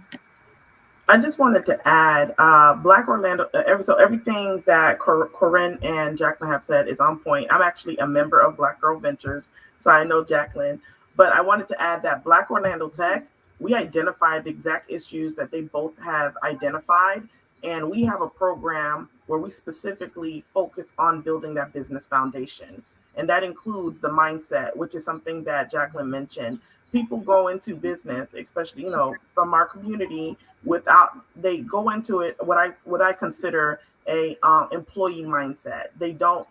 I just wanted to add, Black Orlando. So everything that Corinne and Jacqueline have said is on point. I'm actually a member of Black Girl Ventures, so I know Jacqueline. But I wanted to add that Black Orlando Tech, we identified the exact issues that they both have identified, and we have a program where we specifically focus on building that business foundation, and that includes the mindset, which is something that Jacqueline mentioned. People go into business, especially from our community, without, they go into it what I consider a employee mindset. They don't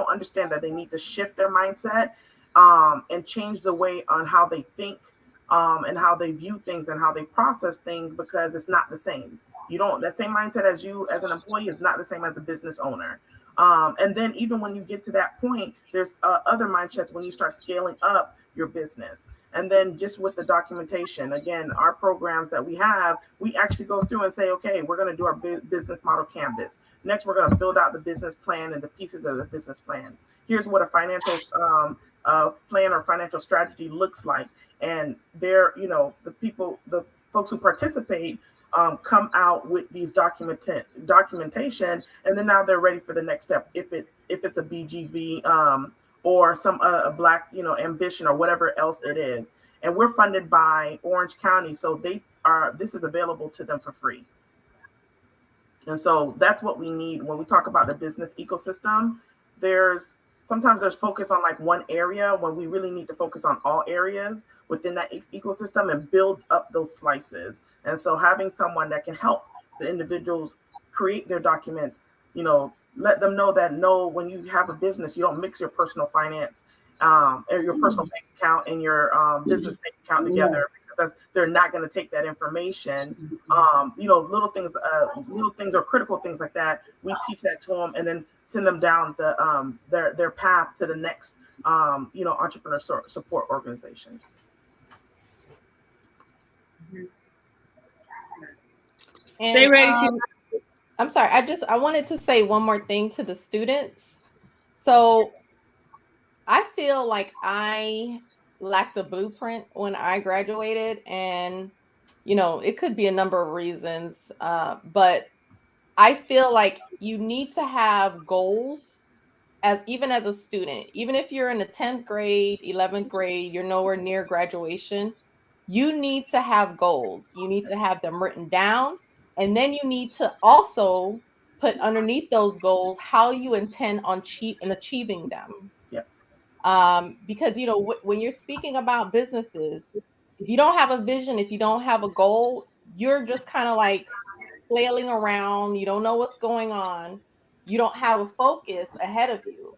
understand that they need to shift their mindset and change the way on how they think, and how they view things and how they process things, because it's not the same. You don't That same mindset as you as an employee is not the same as a business owner. And then even when you get to that point, there's other mindsets when you start scaling up your business. And then just with the documentation, again, our programs that we have, we actually go through and say, okay, we're going to do our business model canvas. Next, we're going to build out the business plan and the pieces of the business plan. Here's what a financial plan or financial strategy looks like. And the folks who participate come out with these documentation, and then now they're ready for the next step. If it's a BGV or some a Black ambition or whatever else it is, and we're funded by Orange County, so this is available to them for free. And so that's what we need when we talk about the business ecosystem. sometimes there's focus on like one area when we really need to focus on all areas within that ecosystem and build up those slices. And so having someone that can help the individuals create their documents, let them know that when you have a business, you don't mix your personal finance or your personal bank account and your business bank account together, because they're not going to take that information. Little things or critical things like that. We teach that to them and then send them down their path to the next entrepreneur support organization. And, Stay ready to. I'm sorry. I wanted to say one more thing to the students. So I feel like I lacked a blueprint when I graduated, and it could be a number of reasons, but I feel like you need to have goals even as a student. Even if you're in the 10th grade, 11th grade, you're nowhere near graduation, you need to have goals. You need to have them written down, and then you need to also put underneath those goals how you intend on achieving them. Because when you're speaking about businesses, if you don't have a vision, if you don't have a goal, you're just kind of like flailing around. You don't know what's going on. You don't have a focus ahead of you,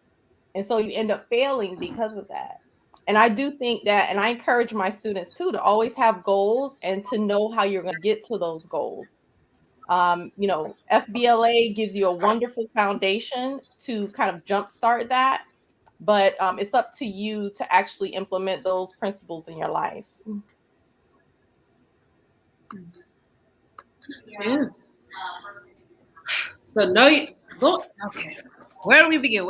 and so you end up failing because of that. And I do think that, and I encourage my students too, to always have goals and to know how you're going to get to those goals. FBLA gives you a wonderful foundation to kind of jumpstart that, but it's up to you to actually implement those principles in your life. Yeah. So okay. Where do we begin?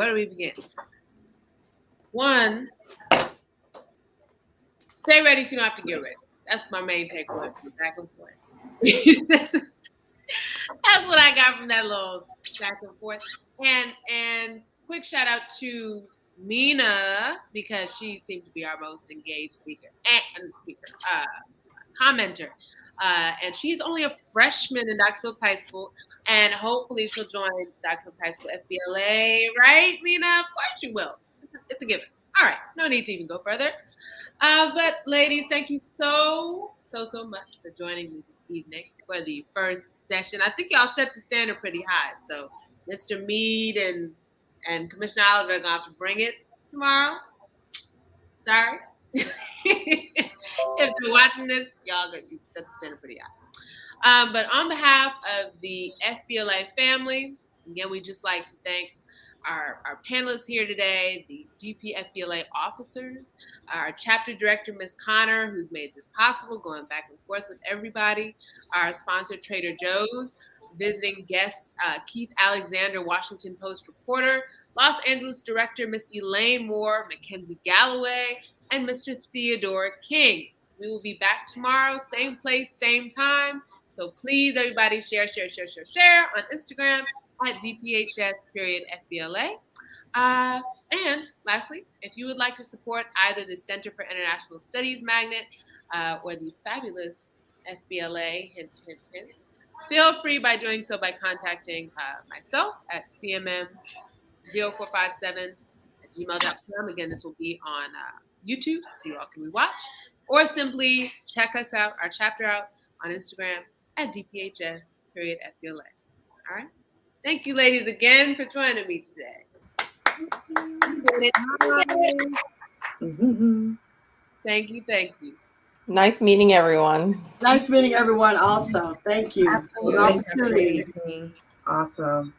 One, stay ready so you don't have to get ready. That's my main takeaway from back and forth. that's what I got from that little back and forth. And quick shout out to Mina, because she seemed to be our most engaged commenter. And she's only a freshman in Dr. Phillips High School, and hopefully she'll join Dr. Phillips High School FBLA, right, Mina? Of course you will. It's a given. All right, no need to even go further. But ladies, thank you so much for joining me this evening for the first session. I think y'all set the standard pretty high. So Mr. Mead and Commissioner Oliver are going to have to bring it tomorrow. Sorry. If you're watching this, y'all set the standard pretty high. But on behalf of the FBLA family, again, we just like to thank our panelists here today, the DP FBLA officers, our chapter director, Ms. Connor, who's made this possible, going back and forth with everybody, our sponsor, Trader Joe's, visiting guest, Keith Alexander, Washington Post reporter, Los Angeles director, Miss Elaine Moore, Mackenzie Galloway, and Mr. Theodore King. We will be back tomorrow, same place, same time. So please, everybody, share on Instagram at DPHS_FBLA. And lastly, if you would like to support either the Center for International Studies Magnet or the fabulous FBLA, hint, hint, hint, feel free by doing so by contacting myself at cmm0457@gmail.com. Again, this will be on YouTube, so you all can rewatch, or simply check us out, our chapter out on Instagram at DPHS_FBLA. All right. Thank you, ladies, again for joining me today. Thank you. Nice meeting everyone. Nice meeting everyone also. Thank you for the opportunity. Awesome.